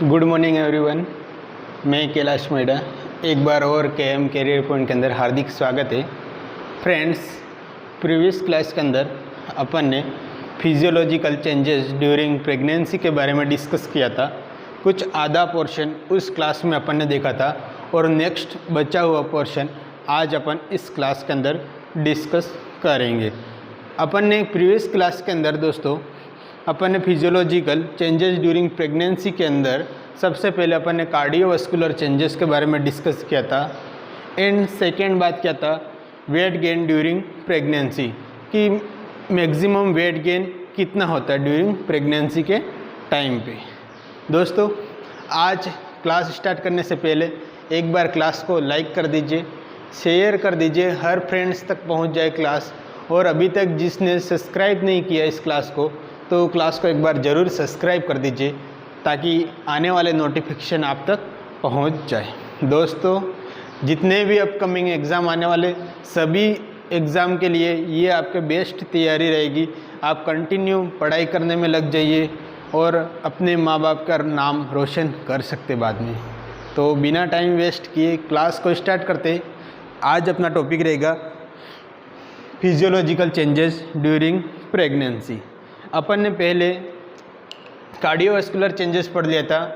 Good morning everyone. मैं कैलाश मेड़ा एक बार और केएम कैरियर पॉइंट के अंदर हार्दिक स्वागत है। फ्रेंड्स, प्रीवियस क्लास के अंदर अपन ने फिजियोलॉजिकल चेंजेस ड्यूरिंग प्रेगनेंसी के बारे में डिस्कस किया था। कुछ आधा पोर्शन उस क्लास में अपन ने देखा था और नेक्स्ट बचा हुआ पोर्शन आज अपन इस क्लास के अंदर डिस्कस करेंगे। अपन ने प्रीवियस क्लास के अंदर दोस्तों अपन ने फिजियोलॉजिकल चेंजेस ड्यूरिंग प्रेगनेंसी के अंदर सबसे पहले अपन ने कार्डियोवास्कुलर चेंजेस के बारे में डिस्कस किया था। एंड सेकेंड बात क्या था, वेट गेन ड्यूरिंग प्रेगनेंसी कि मैक्सिमम वेट गेन कितना होता है ड्यूरिंग प्रेगनेंसी के टाइम पे। दोस्तों, आज क्लास स्टार्ट करने से पहले एक बार क्लास को लाइक कर दीजिए, शेयर कर दीजिए, हर फ्रेंड्स तक पहुंच जाए क्लास। और अभी तक जिसने सब्सक्राइब नहीं किया इस क्लास को तो क्लास को एक बार ज़रूर सब्सक्राइब कर दीजिए ताकि आने वाले नोटिफिकेशन आप तक पहुंच जाए। दोस्तों, जितने भी अपकमिंग एग्ज़ाम आने वाले सभी एग्ज़ाम के लिए ये आपके बेस्ट तैयारी रहेगी। आप कंटिन्यू पढ़ाई करने में लग जाइए और अपने माँ बाप का नाम रोशन कर सकते बाद में। तो बिना टाइम वेस्ट किए क्लास को स्टार्ट करते। आज अपना टॉपिक रहेगा फिजियोलॉजिकल चेंजेस ड्यूरिंग प्रेगनेंसी। अपन ने पहले कार्डियोवास्कुलर चेंजेस पढ़ लिया था,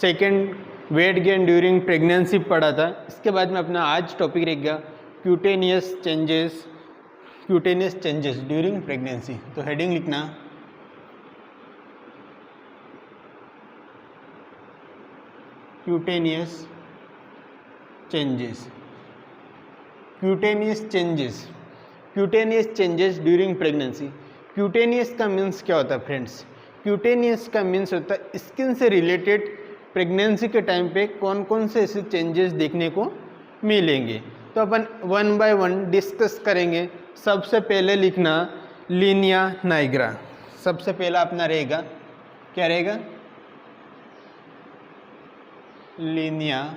second weight gain during pregnancy पढ़ा था। इसके बाद में अपना आज टॉपिक रहेगा क्यूटेनियस चेंजेस ड्यूरिंग प्रेगनेंसी। तो हेडिंग लिखना cutaneous changes during pregnancy. Cutaneous का मीन्स क्या होता है फ्रेंड्स? क्यूटेनियस का मीन्स होता है स्किन से रिलेटेड प्रेगनेंसी के टाइम पे कौन कौन से ऐसे चेंजेस देखने को मिलेंगे। तो अपन वन बाय वन डिस्कस करेंगे। सबसे पहले लिखना लीनिया नाइग्रा। सबसे पहला अपना रहेगा, क्या रहेगा? Linnaea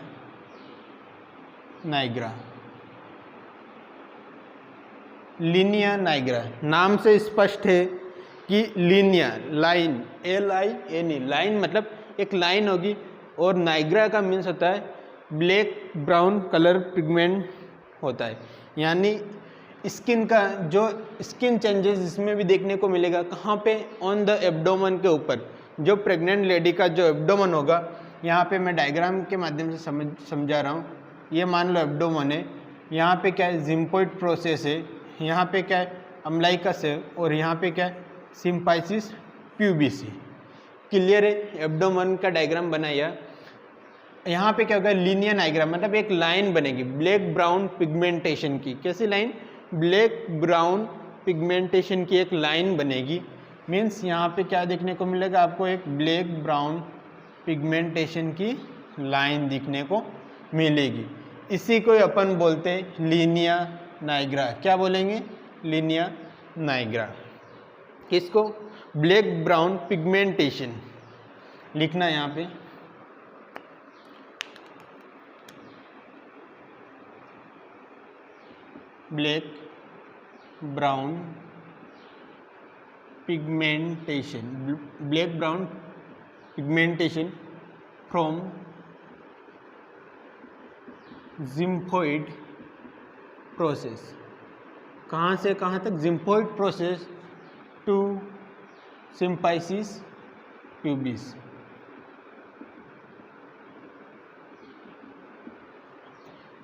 Niagara. लीनिया नाइग्रा नाम से स्पष्ट है कि लीनिया लाइन, LINE, लाइन मतलब एक लाइन होगी। और नाइग्रा का मीन्स होता है ब्लैक ब्राउन कलर पिगमेंट होता है, यानी स्किन का जो स्किन चेंजेस इसमें भी देखने को मिलेगा। कहाँ पे? ऑन द एब्डोमन के ऊपर। जो प्रेग्नेंट लेडी का जो एब्डोमन होगा, यहाँ पे मैं डायग्राम के माध्यम से समझा रहा हूँ। ये मान लो एब्डोमन है, यहाँ पे क्या है? जिम्फोइड प्रोसेस है, यहाँ पे क्या है? अम्लाइकस है, और यहाँ पे क्या है? सिम्पाइसिस प्यूबिस। क्लियर है? एब्डोमन का डायग्राम बनाया। यहाँ पे क्या होगा? लीनिया नाइग्रा मतलब एक लाइन बनेगी ब्लैक ब्राउन पिगमेंटेशन की। कैसी लाइन? ब्लैक ब्राउन पिगमेंटेशन की एक लाइन बनेगी। मीन्स यहाँ पे क्या देखने को मिलेगा आपको? एक ब्लैक ब्राउन पिगमेंटेशन की लाइन दिखने को मिलेगी। इसी को अपन बोलते हैं लीनिया नाइग्रा। क्या बोलेंगे? Linea nigra. किसको? ब्लैक ब्राउन पिगमेंटेशन लिखना यहाँ पे। Black brown pigmentation from xiphoid process. कहाँ से कहाँ तक? Xiphoid process to symphysis pubis.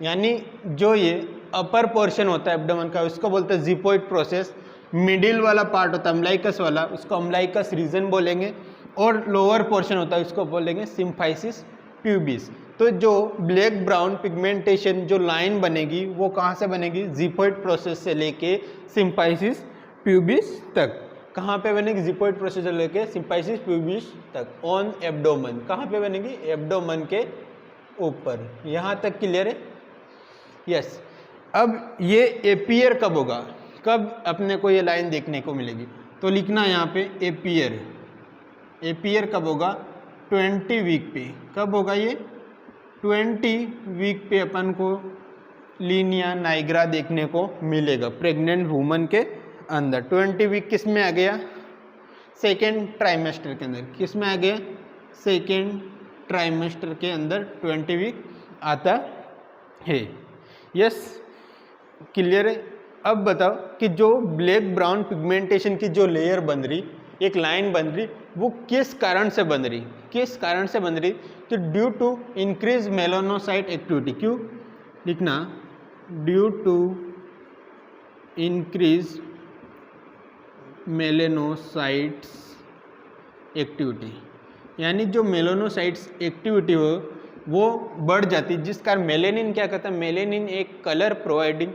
यानी जो ये अपर पोर्शन होता है एब्डोमेन का उसको बोलते हैं जिम्फोइड प्रोसेस। मिडिल वाला पार्ट होता है अम्लाइकस वाला, उसको अम्लाइकस रीजन बोलेंगे। और लोअर पोर्शन होता है उसको बोलेंगे सिम्पाइसिस प्यूबिस। तो जो ब्लैक ब्राउन पिगमेंटेशन जो लाइन बनेगी वो कहाँ से बनेगी? जिम्फोइड प्रोसेस से लेके सिम्पाइसिस प्यूबिस तक। कहाँ पे बनेगी? जिम्फोइड प्रोसेस से लेके सिम्पाइसिस प्यूबिस तक ऑन एब्डोमन। कहाँ पे बनेगी? एब्डोमन के ऊपर। यहाँ तक क्लियर है? यस। अब ये एपियर कब होगा? कब अपने को ये लाइन देखने को मिलेगी? तो लिखना यहाँ पे एपियर कब होगा? 20 वीक पे। कब होगा ये? 20 वीक पे अपन को लीनिया नाइग्रा देखने को मिलेगा प्रेग्नेंट वुमन के अंदर। 20 वीक किस में आ गया? सेकेंड ट्राइमेस्टर के अंदर। किस में आ गया? सेकेंड ट्राइमेस्टर के अंदर 20 वीक आता है। यस, क्लियर है। अब बताओ कि जो ब्लैक ब्राउन पिगमेंटेशन की जो लेयर बन रही, एक लाइन बन रही, वो किस कारण से बन रही, किस कारण से बन रही? तो due to increase melanocyte activity. क्यों लिखना? Due to increase melanocytes activity, यानी जो मेलानोसाइट्स एक्टिविटी हो वो बढ़ जाती, जिस कारण मेलेनिन क्या करता है? मेलेनिन एक कलर प्रोवाइडिंग,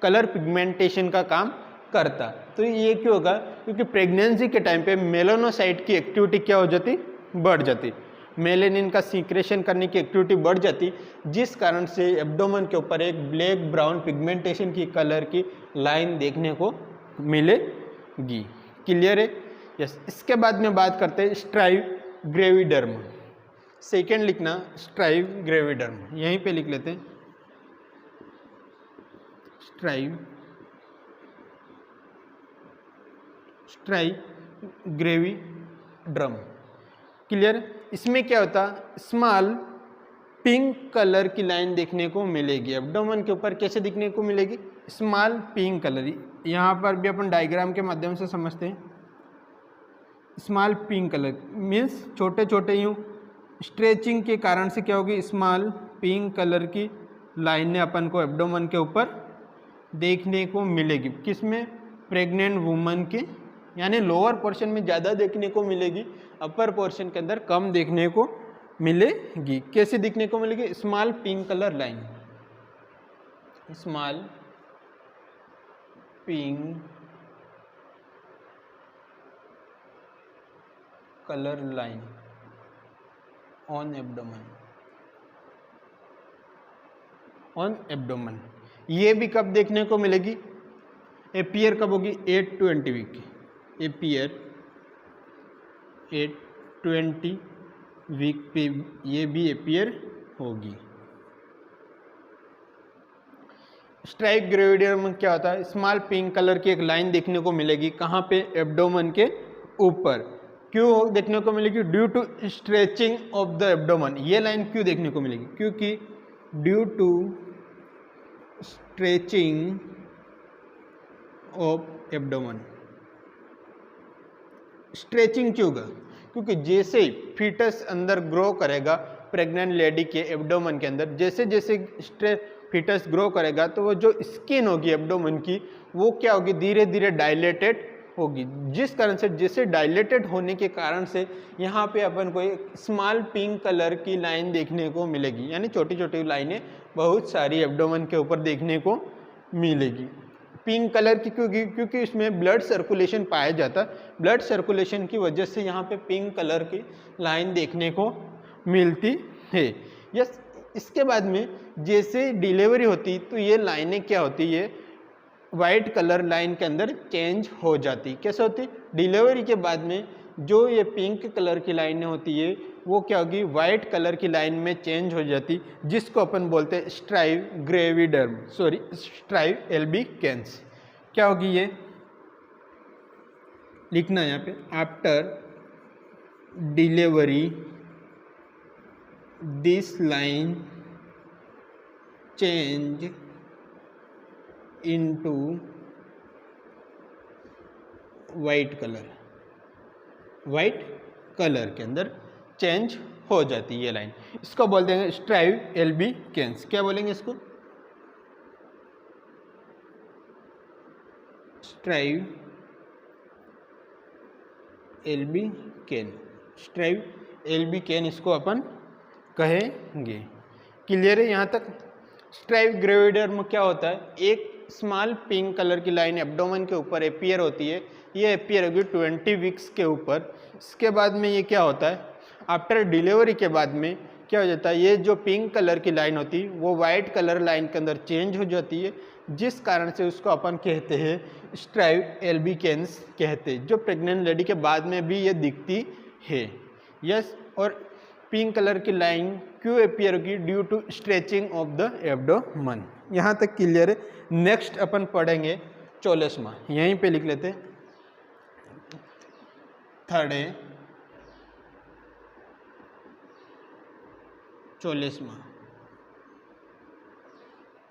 कलर पिगमेंटेशन का काम करता। तो ये क्यों होगा? क्योंकि प्रेगनेंसी के टाइम पे मेलानोसाइट की एक्टिविटी क्या हो जाती? बढ़ जाती। मेलेनिन का सीक्रेशन करने की एक्टिविटी बढ़ जाती, जिस कारण से एब्डोमेन के ऊपर एक ब्लैक ब्राउन पिगमेंटेशन की कलर की लाइन देखने को मिलेगी। क्लियर है? यस। इसके बाद में बात करते हैं स्ट्राइव ग्रेविडर्म। सेकेंड लिखना स्ट्राइव ग्रेविडर्म, यहीं पे लिख लेते हैं स्ट्राइव ग्रेविडर्म। क्लियर? इसमें क्या होता? स्मॉल पिंक कलर की लाइन देखने को मिलेगी एब्डोमेन के ऊपर। कैसे दिखने को मिलेगी? Small pink colour. यहाँ पर भी अपन डायग्राम के माध्यम से समझते हैं। स्मॉल पिंक कलर मीन्स छोटे छोटे यूँ स्ट्रेचिंग के कारण से क्या होगी? स्मॉल पिंक कलर की लाइनें अपन को एब्डोमेन के ऊपर देखने को मिलेगी। किसमें? प्रेग्नेंट वुमन के, यानी लोअर पोर्शन में ज़्यादा देखने को मिलेगी, अपर पोर्शन के अंदर कम देखने को मिलेगी। कैसे दिखने को मिलेगी? Small pink colour line, small pink colour line on abdomen. ये भी कब देखने को मिलेगी? एपियर कब होगी? 8 to 20 week. Appear 8 to 20 week पे ये भी एपियर होगी। स्ट्राइव ग्रेविडर्म में क्या होता है? स्मॉल पिंक कलर की एक लाइन देखने को मिलेगी। कहाँ पे? एब्डोमेन के ऊपर। क्यों देखने को मिलेगी? Due to stretching of the abdomen. ये लाइन क्यों देखने को मिलेगी? क्योंकि due to stretching of abdomen. Stretching क्यों होगा? क्योंकि जैसे फीटस अंदर ग्रो करेगा प्रेग्नेंट लेडी के एब्डोमेन के अंदर, जैसे जैसे फीटस ग्रो करेगा तो वो जो स्किन होगी एब्डोमेन की वो क्या होगी? धीरे धीरे डायलेटेड होगी, जिस कारण से जैसे डायलेटेड होने के कारण से यहाँ पे अपन को एक स्मॉल पिंक कलर की लाइन देखने को मिलेगी, यानी छोटी छोटी लाइनें बहुत सारी एब्डोमेन के ऊपर देखने को मिलेगी। पिंक कलर की क्योंकि इसमें ब्लड सर्कुलेशन पाया जाता है, ब्लड सर्कुलेशन की वजह से यहाँ पे पिंक कलर की लाइन देखने को मिलती है। यस। इसके बाद में जैसे डिलीवरी होती तो ये लाइनें क्या होती है? वाइट कलर लाइन के अंदर चेंज हो जाती। कैसे होती? डिलीवरी के बाद में जो ये पिंक कलर की लाइनें होती है वो क्या होगी? वाइट कलर की लाइन में चेंज हो जाती, जिसको अपन बोलते हैं स्ट्राइव ग्रेविडर्म, सॉरी स्ट्राइव एल्बिकेंस। क्या होगी ये? लिखना यहाँ पे after delivery this line change into white colour, white colour के अंदर चेंज हो जाती है ये लाइन। इसको बोलते हैं स्ट्राइव एल्बिकेंस। क्या बोलेंगे इसको? स्ट्राइव एल्बिकेन, स्ट्राइव एल्बिकेन इसको अपन कहेंगे। क्लियर है यहाँ तक? स्ट्राइव ग्रेविडर्म क्या होता है? एक स्मॉल पिंक कलर की लाइन एब्डोमेन के ऊपर एपियर होती है। ये एपियर होगी 20 वीक्स के ऊपर। इसके बाद में ये क्या होता है? आफ्टर डिलीवरी के बाद में क्या हो जाता है? ये जो पिंक कलर की लाइन होती है वो वाइट कलर लाइन के अंदर चेंज हो जाती है, जिस कारण से उसको अपन कहते हैं स्ट्राइव एल्बिकेंस कहते हैं, जो प्रेग्नेंट लेडी के बाद में भी ये दिखती है। यस। और पिंक कलर की लाइन क्यों अपीयर होगी? Due to stretching of the abdomen. यहाँ तक क्लियर है। नेक्स्ट अपन पढ़ेंगे चोलेस्मा, यहीं पे लिख लेते हैं। थर्ड है 44वां।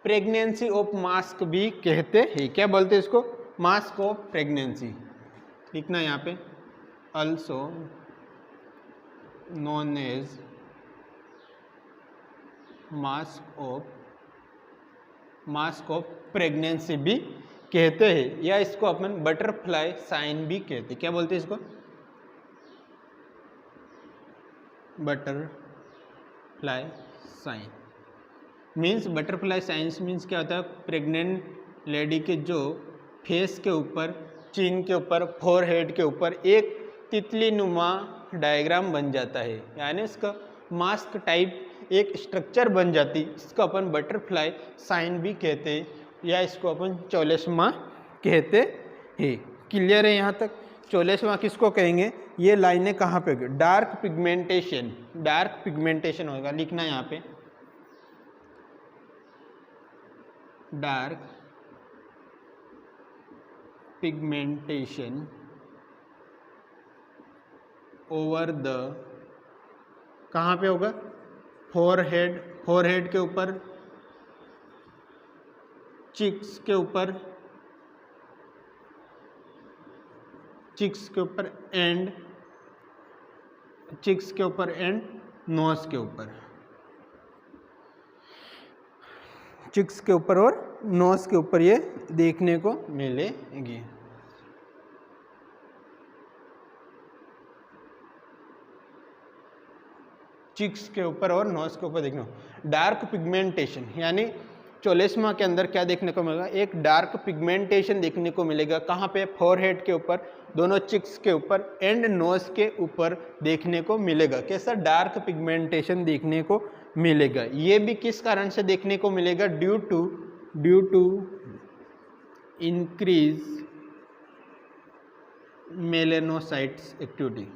प्रेगनेंसी ऑफ मास्क भी कहते हैं, क्या बोलते हैं इसको? Mask of pregnancy. लिखना यहाँ पे, also known as mask of pregnancy भी कहते हैं, या इसको अपन बटरफ्लाई साइन भी कहते हैं। क्या बोलते हैं इसको? Butterfly sign means, butterfly science means क्या होता है? प्रेग्नेंट लेडी के जो फेस के ऊपर, चिन के ऊपर, फोरहेड के ऊपर एक तितली नुमा डायग्राम बन जाता है, यानी इसका मास्क टाइप एक स्ट्रक्चर बन जाती, इसको अपन बटरफ्लाई साइन भी कहते हैं, या इसको अपन 44वां कहते हैं। क्लियर है यहाँ तक? 44वां किसको कहेंगे? ये लाइनें कहाँ पे होगी? डार्क पिगमेंटेशन होगा। लिखना यहाँ पे, डार्क पिगमेंटेशन ओवर द, कहाँ पे होगा? फोरहेड के ऊपर, चिक्स के ऊपर एंड नोज के ऊपर, चिक्स के ऊपर और नोज के ऊपर ये देखने को मिलेगी। चिक्स के ऊपर और नोज के ऊपर देखना। डार्क पिगमेंटेशन यानी 44वां के अंदर क्या देखने को मिलेगा? एक डार्क पिगमेंटेशन देखने को मिलेगा। कहाँ पे? फोरहेड के ऊपर, दोनों चिक्स के ऊपर एंड नोज के ऊपर देखने को मिलेगा। कैसा? डार्क पिगमेंटेशन देखने को मिलेगा। ये भी किस कारण से देखने को मिलेगा? Due to increase melanocytes activity.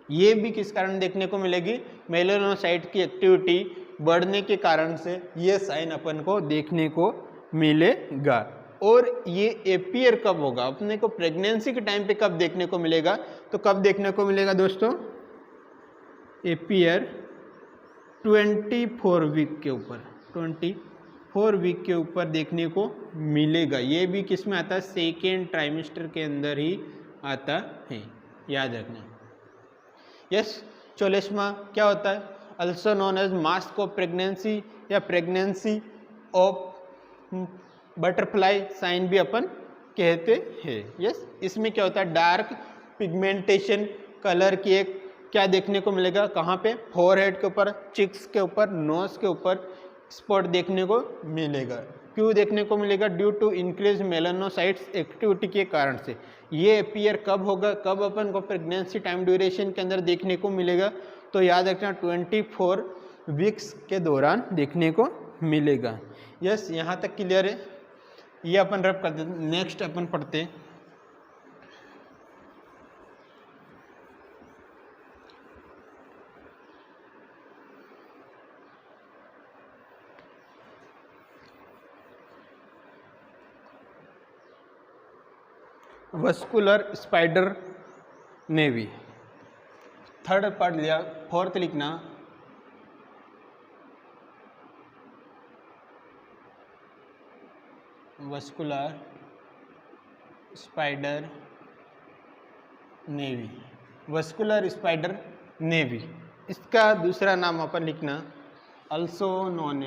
ये भी किस कारण देखने को मिलेगी? मेलानोसाइट की एक्टिविटी बढ़ने के कारण से ये साइन अपन को देखने को मिलेगा। और ये एपियर कब होगा? अपने को प्रेगनेंसी के टाइम पे कब देखने को मिलेगा? तो कब देखने को मिलेगा दोस्तों? एपियर 24 वीक के ऊपर, 24 वीक के ऊपर देखने को मिलेगा। ये भी किस में आता है? सेकेंड ट्राइमेस्टर के अंदर ही आता है, याद रखना। यस, 44वां क्या होता है? Also known as mask of pregnancy या प्रेगनेंसी ऑफ बटरफ्लाई साइन भी अपन कहते हैं। यस, इसमें क्या होता है? डार्क पिगमेंटेशन कलर की एक क्या देखने को मिलेगा? कहाँ पे? फोरहेड के ऊपर, चिक्स के ऊपर, नोज के ऊपर स्पॉट देखने को मिलेगा। क्यों देखने को मिलेगा? Due to increase melanocytes activity के कारण से। ये अपीयर कब होगा? कब अपन को प्रेगनेंसी टाइम ड्यूरेशन के अंदर देखने को मिलेगा? तो याद रखना 24 वीक्स के दौरान देखने को मिलेगा। यस, यहाँ तक क्लियर है? ये अपन रब कर देते। नेक्स्ट अपन पढ़ते हैं वस्कुलर स्पाइडर नेवी। थर्ड पढ़ लिया, फोर्थ लिखना vascular spider navy. Vascular spider navy, इसका दूसरा नाम अपन लिखना अल्सो नोन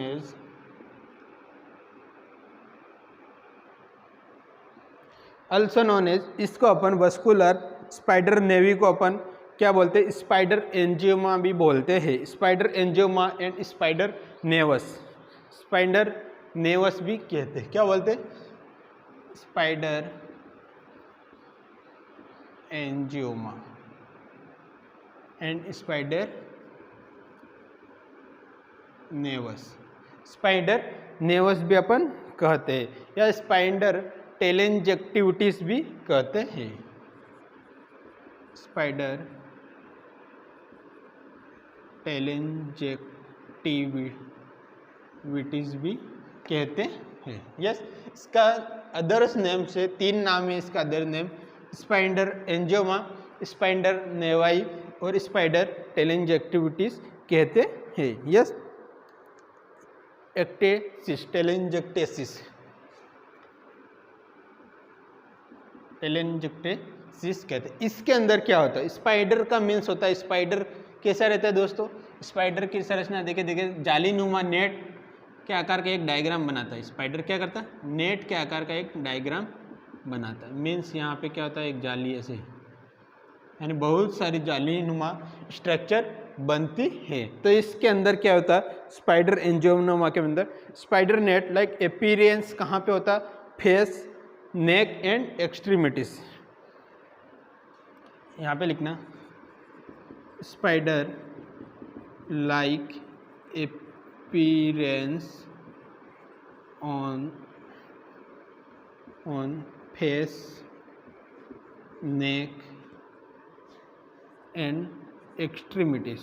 एज इसको अपन वस्कुलर स्पाइडर नेवी को अपन क्या बोलते हैं? स्पाइडर एंजियोमा भी बोलते हैं। स्पाइडर एंजियोमा एंड स्पाइडर नेवस भी कहते हैं। क्या बोलते हैं? स्पाइडर एंजियोमा एंड स्पाइडर नेवस भी अपन कहते हैं, या स्पाइडर टेलेंजेक्टिविटीज भी कहते हैं। स्पाइडर टेलेंजेक्टिविटीज भी कहते हैं। यस, इसका अदर्स नेम से 3 नाम है इसका अदर नेम। स्पाइडर एंजियोमा, स्पाइडर नेवाई और स्पाइडर टेलेंजेक्टिविटीज कहते हैं। यस, एक्टेसिस, टेलेंजेक्टेसिस, टेलेंजेक्टेसिस कहते हैं। इसके अंदर क्या होता है? स्पाइडर का मीन्स होता है, स्पाइडर कैसा रहता है दोस्तों? स्पाइडर की संरचना देखे जाली नुमा नेट के आकार का एक डायग्राम बनाता है। स्पाइडर क्या करता है? नेट के आकार का एक डायग्राम बनाता है। मीन्स यहाँ पे क्या होता है? एक जाली ऐसे, यानी बहुत सारी जाली नुमा स्ट्रक्चर बनती है। तो इसके अंदर क्या होता है? स्पाइडर एंजियोमा के अंदर स्पाइडर नेट लाइक अपीयरेंस कहाँ पे होता? Face, neck and extremities. यहाँ पे लिखना spider like appearance on face, neck and extremities.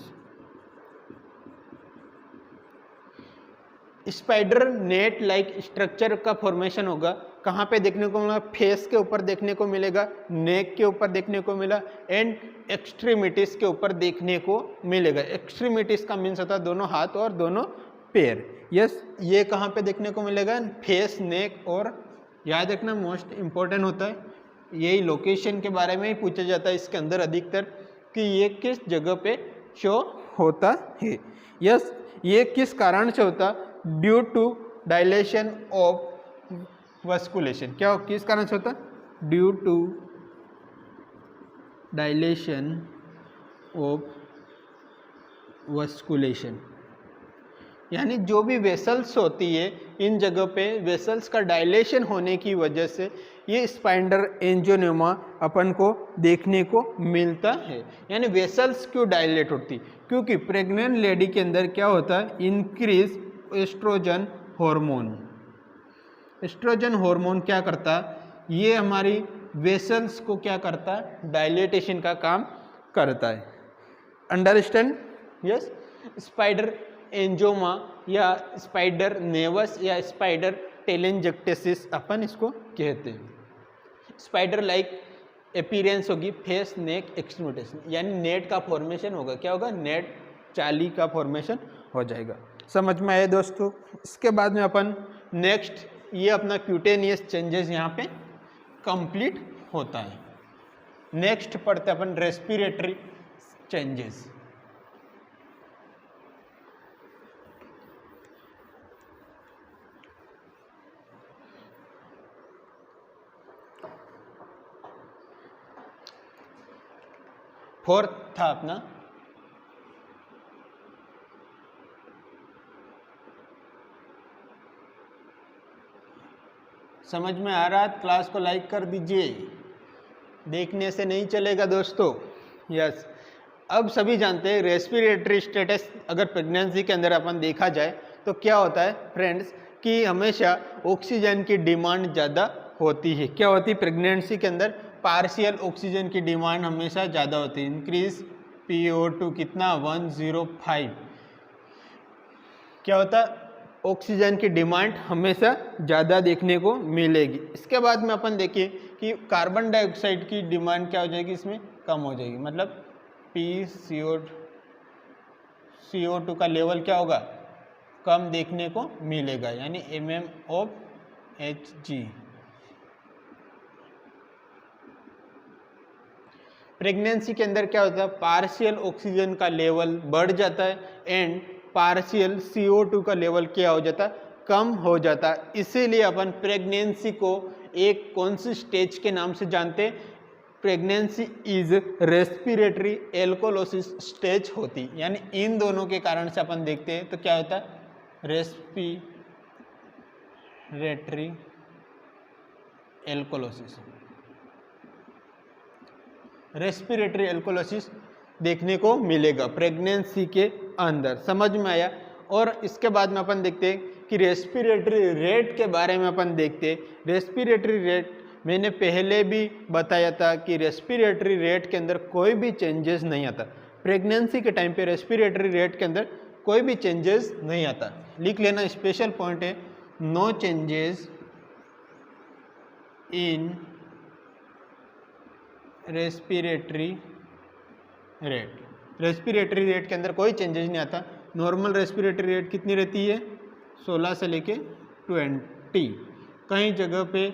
Spider net like structure का फॉर्मेशन होगा कहाँ पे देखने को मिलेगा? फेस के ऊपर देखने को मिलेगा, नेक के ऊपर देखने को मिला एंड एक्सट्रीमिटीज के ऊपर देखने को मिलेगा। एक्सट्रीमिटीज का मीन्स होता है दोनों हाथ और दोनों पैर। यस, ये कहाँ पे देखने को मिलेगा? फेस, नेक और याद रखना मोस्ट इम्पोर्टेंट होता है, यही लोकेशन के बारे में ही पूछा जाता है इसके अंदर अधिकतर कि ये किस जगह पे शो होता है। यस, ये किस कारण से होता? Due to dilation of vasculation. क्या किस कारण से होता? Due to dilation of vasculation, यानी जो भी वेसल्स होती है इन जगह पे वेसल्स का डायलेशन होने की वजह से ये स्पाइडर एंजियोमा अपन को देखने को मिलता है। यानी वेसल्स क्यों डायलेट होती? क्योंकि प्रेग्नेंट लेडी के अंदर क्या होता है? Increase estrogen hormone. Estrogen hormone क्या करता है? ये हमारी वेसल्स को क्या करता है? डायलेटेशन का काम करता है। अंडरस्टैंड? यस, स्पाइडर एंजियोमा या स्पाइडर नेवस या स्पाइडर टेलेंजेक्टेसिस अपन इसको कहते हैं। स्पाइडर लाइक अपीयरेंस होगी फेस, नेक, एक्सट्रीमिटीज, यानी नेट का फॉर्मेशन होगा। क्या होगा? नेट जाली का फॉर्मेशन हो जाएगा। समझ में आए दोस्तों? इसके बाद में अपन नेक्स्ट ये अपना क्यूटेनियस चेंजेस यहाँ पे कंप्लीट होता है। नेक्स्ट पढ़ते अपन रेस्पिरेटरी चेंजेस। फोर्थ था अपना समझ में आ रहा है? क्लास को लाइक कर दीजिए, देखने से नहीं चलेगा दोस्तों। यस, अब सभी जानते हैं रेस्पिरेटरी स्टेटस अगर प्रेगनेंसी के अंदर अपन देखा जाए तो क्या होता है फ्रेंड्स कि हमेशा ऑक्सीजन की डिमांड ज़्यादा होती है। क्या होती है? प्रेगनेंसी के अंदर पार्शियल ऑक्सीजन की डिमांड हमेशा ज़्यादा होती है। इंक्रीज PO2 कितना? 105। क्या होता है? ऑक्सीजन की डिमांड हमेशा ज़्यादा देखने को मिलेगी। इसके बाद में अपन देखिए कि कार्बन डाइऑक्साइड की डिमांड क्या हो जाएगी? इसमें कम हो जाएगी। मतलब CO2 का लेवल क्या होगा? कम देखने को मिलेगा, यानी mmOHg। प्रेगनेंसी के अंदर क्या होता है? पार्शियल ऑक्सीजन का लेवल बढ़ जाता है एंड पार्शियल CO2 का लेवल क्या हो जाता है? कम हो जाता है। इसीलिए अपन प्रेगनेंसी को एक कौन सी स्टेज के नाम से जानते हैं? Pregnancy is respiratory alkalosis stage होती, यानी इन दोनों के कारण से अपन देखते हैं तो क्या होता है? Respiratory alkalosis. रेस्पिरेटरी एल्कोलोसिस देखने को मिलेगा प्रेगनेंसी के अंदर। समझ में आया? और इसके बाद में अपन देखते हैं कि रेस्पिरेटरी रेट के बारे में अपन देखते हैं। रेस्पिरेटरी रेट मैंने पहले भी बताया था कि रेस्पिरेटरी रेट के अंदर कोई भी चेंजेस नहीं आता। प्रेगनेंसी के टाइम पे रेस्पिरेटरी रेट के अंदर कोई भी चेंजेस नहीं आता। लिख लेना, स्पेशल पॉइंट है, no changes in respiratory rate, respiratory rate के अंदर कोई चेंजेस नहीं आता। नॉर्मल रेस्पिरेटरी रेट कितनी रहती है? 16 से लेके 20। कई जगह पे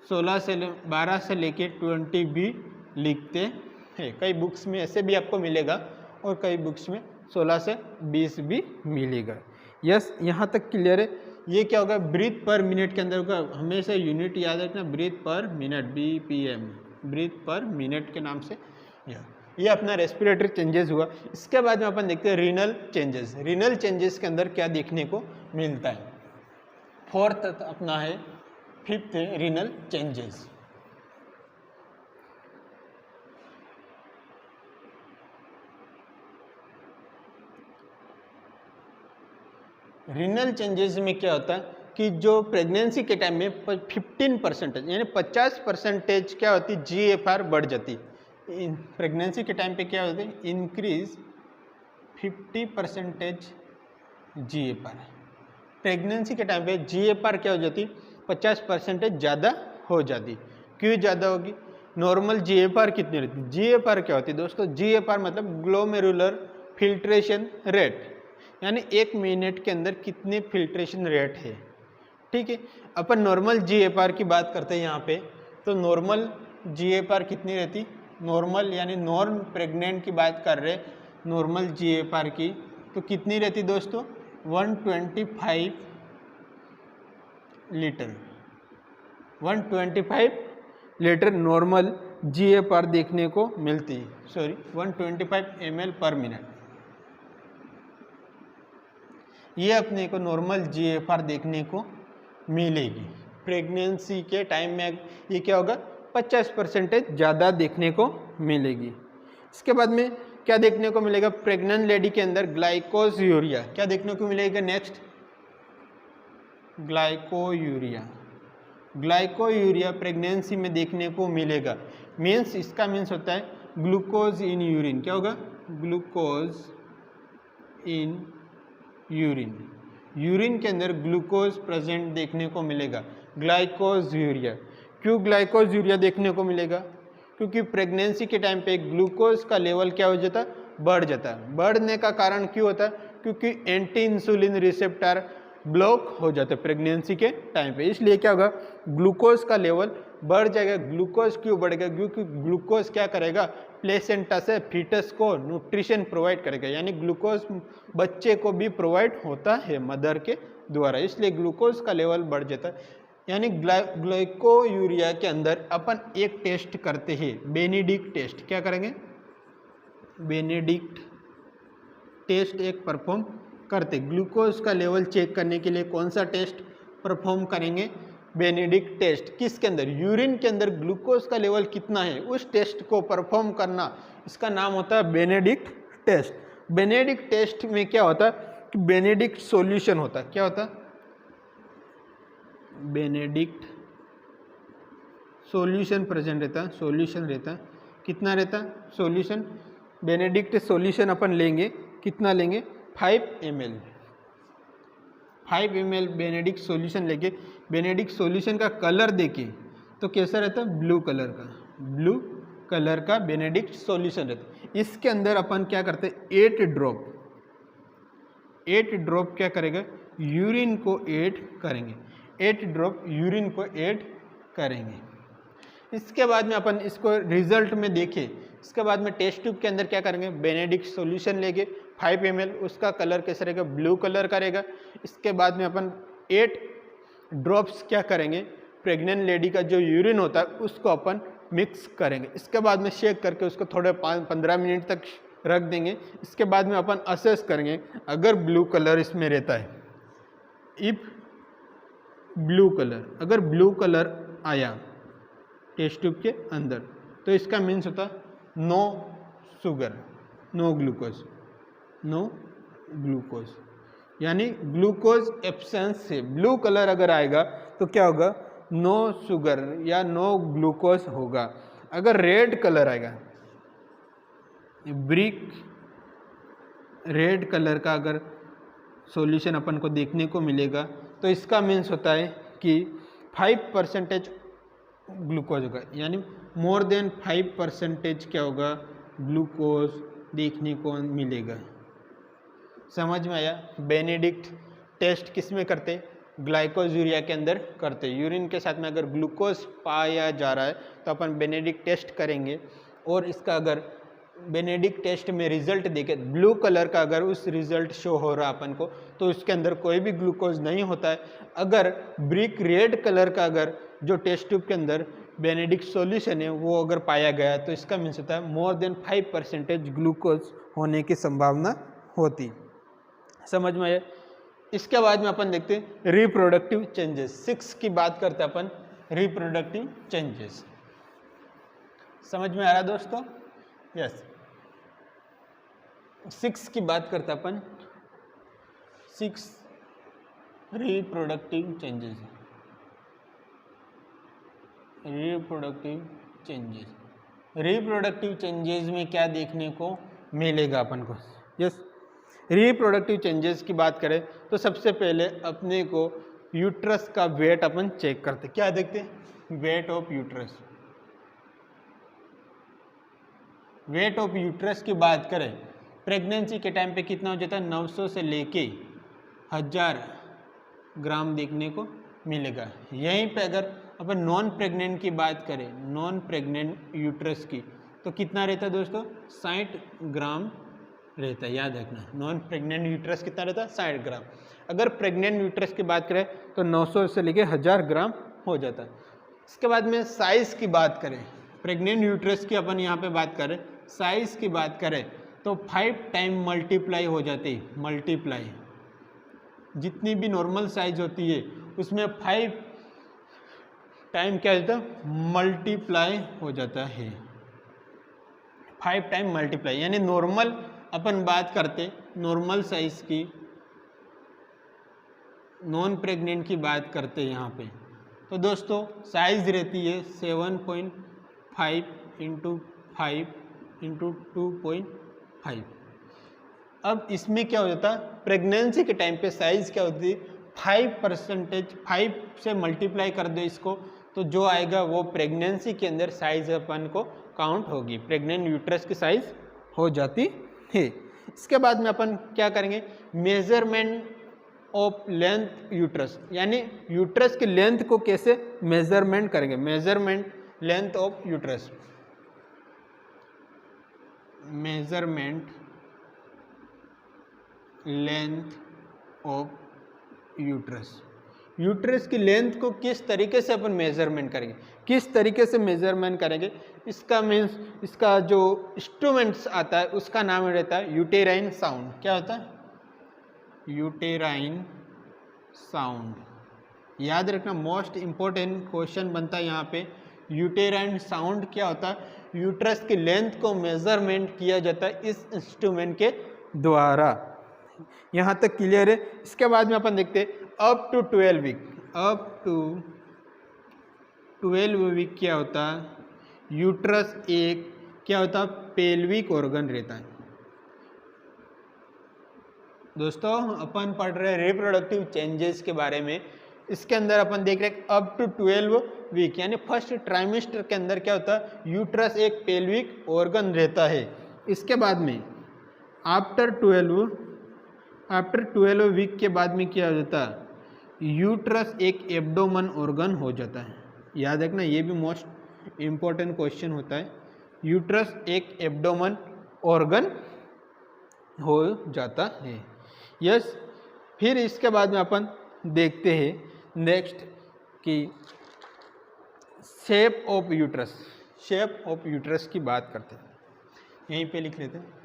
12 से लेके 20 भी लिखते हैं। कई बुक्स में ऐसे भी आपको मिलेगा और कई बुक्स में 16 से 20 भी मिलेगा। यस, यहाँ तक क्लियर है। ये क्या होगा? ब्रीथ पर मिनट के अंदर होगा। हमेशा यूनिट याद रखना, breath per minute, BPM, breath per minute के नाम से। ये अपना रेस्पिरेटरी चेंजेस हुआ। इसके बाद में अपन देखते हैं रीनल चेंजेस। रीनल चेंजेस के अंदर क्या देखने को मिलता है? फोर्थ अपना है, फिफ्थ है रीनल चेंजेस। रीनल चेंजेस में क्या होता है कि जो प्रेगनेंसी के टाइम में 15% यानी 50% क्या होती है? GFR बढ़ जाती। प्रेगनेंसी के टाइम पे क्या होती है? Increase 50% GFR। प्रेगनेंसी के टाइम पे GFR क्या हो जाती? 50% ज़्यादा हो जाती। क्यों ज़्यादा होगी? नॉर्मल GFR कितनी रहती? GFR क्या होती है दोस्तों? GFR मतलब ग्लोमेरुलर फिल्ट्रेशन रेट, यानी 1 मिनट के अंदर कितने फिल्ट्रेशन रेट है। ठीक है, अपन नॉर्मल GFR की बात करते हैं यहाँ पे। तो नॉर्मल GFR कितनी रहती? नॉर्मल यानी नॉर्म प्रेग्नेंट की बात कर रहे, नॉर्मल GFR की तो कितनी रहती दोस्तों? 125 लीटर। 125 लीटर नॉर्मल GFR देखने को मिलती है। 125 ml पर मिनट। ये अपने को नॉर्मल GFR देखने को मिलेगी। प्रेगनेंसी के टाइम में ये क्या होगा? 50% ज़्यादा देखने को मिलेगी। इसके बाद में क्या देखने को मिलेगा? प्रेग्नेंट लेडी के अंदर ग्लाइकोयूरिया क्या देखने को मिलेगा? नेक्स्ट, ग्लाइकोयूरिया। ग्लाइकोयूरिया प्रेगनेंसी में देखने को मिलेगा। मीन्स, इसका मीन्स होता है ग्लूकोज इन यूरिन। क्या होगा? Glucose in urine. यूरिन के अंदर ग्लूकोज प्रेजेंट देखने को मिलेगा। ग्लाइकोज यूरिया। क्यों ग्लाइकोज यूरिया देखने को मिलेगा? क्योंकि प्रेगनेंसी के टाइम पे ग्लूकोज का लेवल क्या हो जाता? बढ़ जाता। बढ़ने का कारण क्यों होता है? क्योंकि एंटी इंसुलिन रिसेप्टर ब्लॉक हो जाते प्रेगनेंसी के टाइम पे। इसलिए क्या होगा? ग्लूकोज का लेवल बढ़ जाएगा। ग्लूकोज क्यों बढ़ेगा? क्योंकि ग्लूकोज क्या करेगा? प्लेसेंटा से फीटस को न्यूट्रिशन प्रोवाइड करेगा, यानी ग्लूकोज बच्चे को भी प्रोवाइड होता है मदर के द्वारा, इसलिए ग्लूकोज का लेवल बढ़ जाता है। यानी ग्लाइकोयूरिया के अंदर अपन एक टेस्ट करते हैं, बेनेडिक्ट टेस्ट। क्या करेंगे? बेनेडिक्ट टेस्ट एक परफॉर्म करते। ग्लूकोज का लेवल चेक करने के लिए कौन सा टेस्ट परफॉर्म करेंगे? Benedict test. किसके अंदर? यूरिन के अंदर ग्लूकोज का लेवल कितना है उस टेस्ट को परफॉर्म करना, इसका नाम होता है बेनेडिक्ट टेस्ट। बेनेडिक्ट टेस्ट में क्या होता है कि बेनेडिक्ट सॉल्यूशन होता है। क्या होता है? बेनेडिक्ट सॉल्यूशन प्रेजेंट रहता है। सॉल्यूशन रहता है, कितना रहता है? सॉल्यूशन बेनेडिक्ट सॉल्यूशन अपन लेंगे, कितना लेंगे? 5 ml। 5 ml बेनेडिक्ट सॉल्यूशन लेके, बेनेडिक्ट सॉल्यूशन का कलर देखें तो कैसा रहता है? ब्लू कलर का। ब्लू कलर का बेनेडिक्ट सॉल्यूशन रहता है। इसके अंदर अपन क्या करते हैं? 8 ड्रॉप क्या करेगा? यूरिन को ऐड करेंगे। 8 ड्रॉप यूरिन को ऐड करेंगे। इसके बाद में अपन इसको रिजल्ट में देखें। इसके बाद में टेस्ट ट्यूब के अंदर क्या करेंगे? बेनेडिक्ट सॉल्यूशन लेंगे 5 ml, उसका कलर कैसा रहेगा? ब्लू कलर का रहेगा। इसके बाद में अपन 8 ड्रॉप्स क्या करेंगे? प्रेग्नेंट लेडी का जो यूरिन होता है उसको अपन मिक्स करेंगे। इसके बाद में शेक करके उसको थोड़े 15 मिनट तक रख देंगे। इसके बाद में अपन असेस करेंगे अगर ब्लू कलर इसमें रहता है, इफ ब्लू कलर, अगर ब्लू कलर आया टेस्ट ट्यूब के अंदर तो इसका मीन्स होता है no sugar, no glucose, no glucose, यानी ग्लूकोज एब्सेंस से ब्लू कलर अगर आएगा तो क्या होगा? नो शुगर या नो ग्लूकोज होगा। अगर रेड कलर आएगा, ब्रिक रेड कलर का अगर सॉल्यूशन अपन को देखने को मिलेगा तो इसका मीन्स होता है कि 5% ग्लूकोज होगा, यानी मोर देन 5% क्या होगा, ग्लूकोज देखने को मिलेगा। समझ में आया। बेनेडिक्ट टेस्ट किस में करते, ग्लाइकोजूरिया के अंदर करते। यूरिन के साथ में अगर ग्लूकोज पाया जा रहा है तो अपन बेनेडिक्ट टेस्ट करेंगे, और इसका अगर बेनेडिक्ट टेस्ट में रिजल्ट देखे ब्लू कलर का अगर उस रिजल्ट शो हो रहा अपन को, तो उसके अंदर कोई भी ग्लूकोज नहीं होता है। अगर ब्रिक रेड कलर का अगर जो टेस्ट ट्यूब के अंदर बेनेडिक्ट सॉल्यूशन है वो अगर पाया गया, तो इसका मीन्स होता है मोर देन 5% ग्लूकोज होने की संभावना होती। समझ में आया। इसके बाद में अपन देखते हैं रिप्रोडक्टिव चेंजेस। 6 की बात करते हैं अपन, रिप्रोडक्टिव चेंजेस। समझ में आ रहा दोस्तों? यस। 6 की बात करते हैं अपन, 6 reproductive changes. Reproductive changes, reproductive changes में क्या देखने को मिलेगा अपन को? यस, रिप्रोडक्टिव चेंजेस की बात करें तो सबसे पहले अपने को यूट्रस का वेट अपन चेक करते। क्या देखते हैं? Weight of uterus. Weight of uterus की बात करें, प्रेगनेंसी के टाइम पे कितना हो जाता है? 900 से लेके 1000 ग्राम देखने को मिलेगा। यहीं पे अगर अपन नॉन प्रेग्नेंट की बात करें, नॉन प्रेग्नेंट यूट्रस की, तो कितना रहता है दोस्तों? 60 ग्राम रहता है। याद रखना, नॉन प्रेग्नेंट यूट्रस कितना रहता है? 60 ग्राम। अगर प्रेग्नेंट यूट्रस की बात करें तो 900 से लेके 1000 ग्राम हो जाता है। इसके बाद में साइज़ की बात करें, प्रेग्नेंट यूट्रस की अपन यहाँ पे बात करें, साइज़ की बात करें तो 5 टाइम मल्टीप्लाई हो जाती है। मल्टीप्लाई, जितनी भी नॉर्मल साइज होती है उसमें 5 टाइम क्या होता है? मल्टीप्लाई हो जाता है। 5 टाइम मल्टीप्लाई, यानी नॉर्मल अपन बात करते नॉर्मल साइज की, नॉन प्रेग्नेंट की बात करते यहाँ पे, तो दोस्तों साइज रहती है 7.5 × 5 × 2.5। अब इसमें क्या हो जाता है? प्रेगनेंसी के टाइम पे साइज क्या होती है? 5%, 5 से मल्टीप्लाई कर दो इसको, तो जो आएगा वो प्रेगनेंसी के अंदर साइज अपन को काउंट होगी, प्रेग्नेंट यूट्रस की साइज हो जाती है। इसके बाद में अपन क्या करेंगे? मेजरमेंट ऑफ लेंथ यूट्रस, यानी यूट्रस की लेंथ को कैसे मेजरमेंट करेंगे? Measurement length of uterus, measurement length of uterus. Uterus की लेंथ को किस तरीके से अपन मेजरमेंट करेंगे? किस तरीके से मेजरमेंट करेंगे? इसका मीन्स, इसका जो इंस्ट्रूमेंट्स आता है उसका नाम रहता है यूटेराइन साउंड। क्या होता है? Uterine sound. याद रखना, मोस्ट इम्पोर्टेंट क्वेश्चन बनता है यहाँ पे। यूटेराइन साउंड क्या होता है? यूट्रस की लेंथ को मेजरमेंट किया जाता है इस इंस्ट्रूमेंट के द्वारा। यहाँ तक क्लियर है? इसके बाद में अपन देखते हैं up to 12 week. Up to 12 week क्या होता है? यूट्रस एक क्या होता है? पेल्विक ऑर्गन रहता है। दोस्तों अपन पढ़ रहे हैं रिप्रोडक्टिव चेंजेस के बारे में। इसके अंदर अपन देख रहे हैं अप टू 12 वीक, यानी फर्स्ट ट्राइमेस्टर के अंदर क्या होता है? यूट्रस एक पेल्विक ऑर्गन रहता है। इसके बाद में आफ्टर 12 वीक के बाद में क्या हो जाता है? यूट्रस एक एब्डोमेन ऑर्गन हो जाता है। याद रखना, ये भी मोस्ट इम्पोर्टेंट क्वेश्चन होता है। यूट्रस एक एब्डोमेन ऑर्गन हो जाता है। यस। फिर इसके बाद में अपन देखते हैं नेक्स्ट कि shape of uterus. Shape of uterus की बात करते हैं, यहीं पे लिख लेते हैं।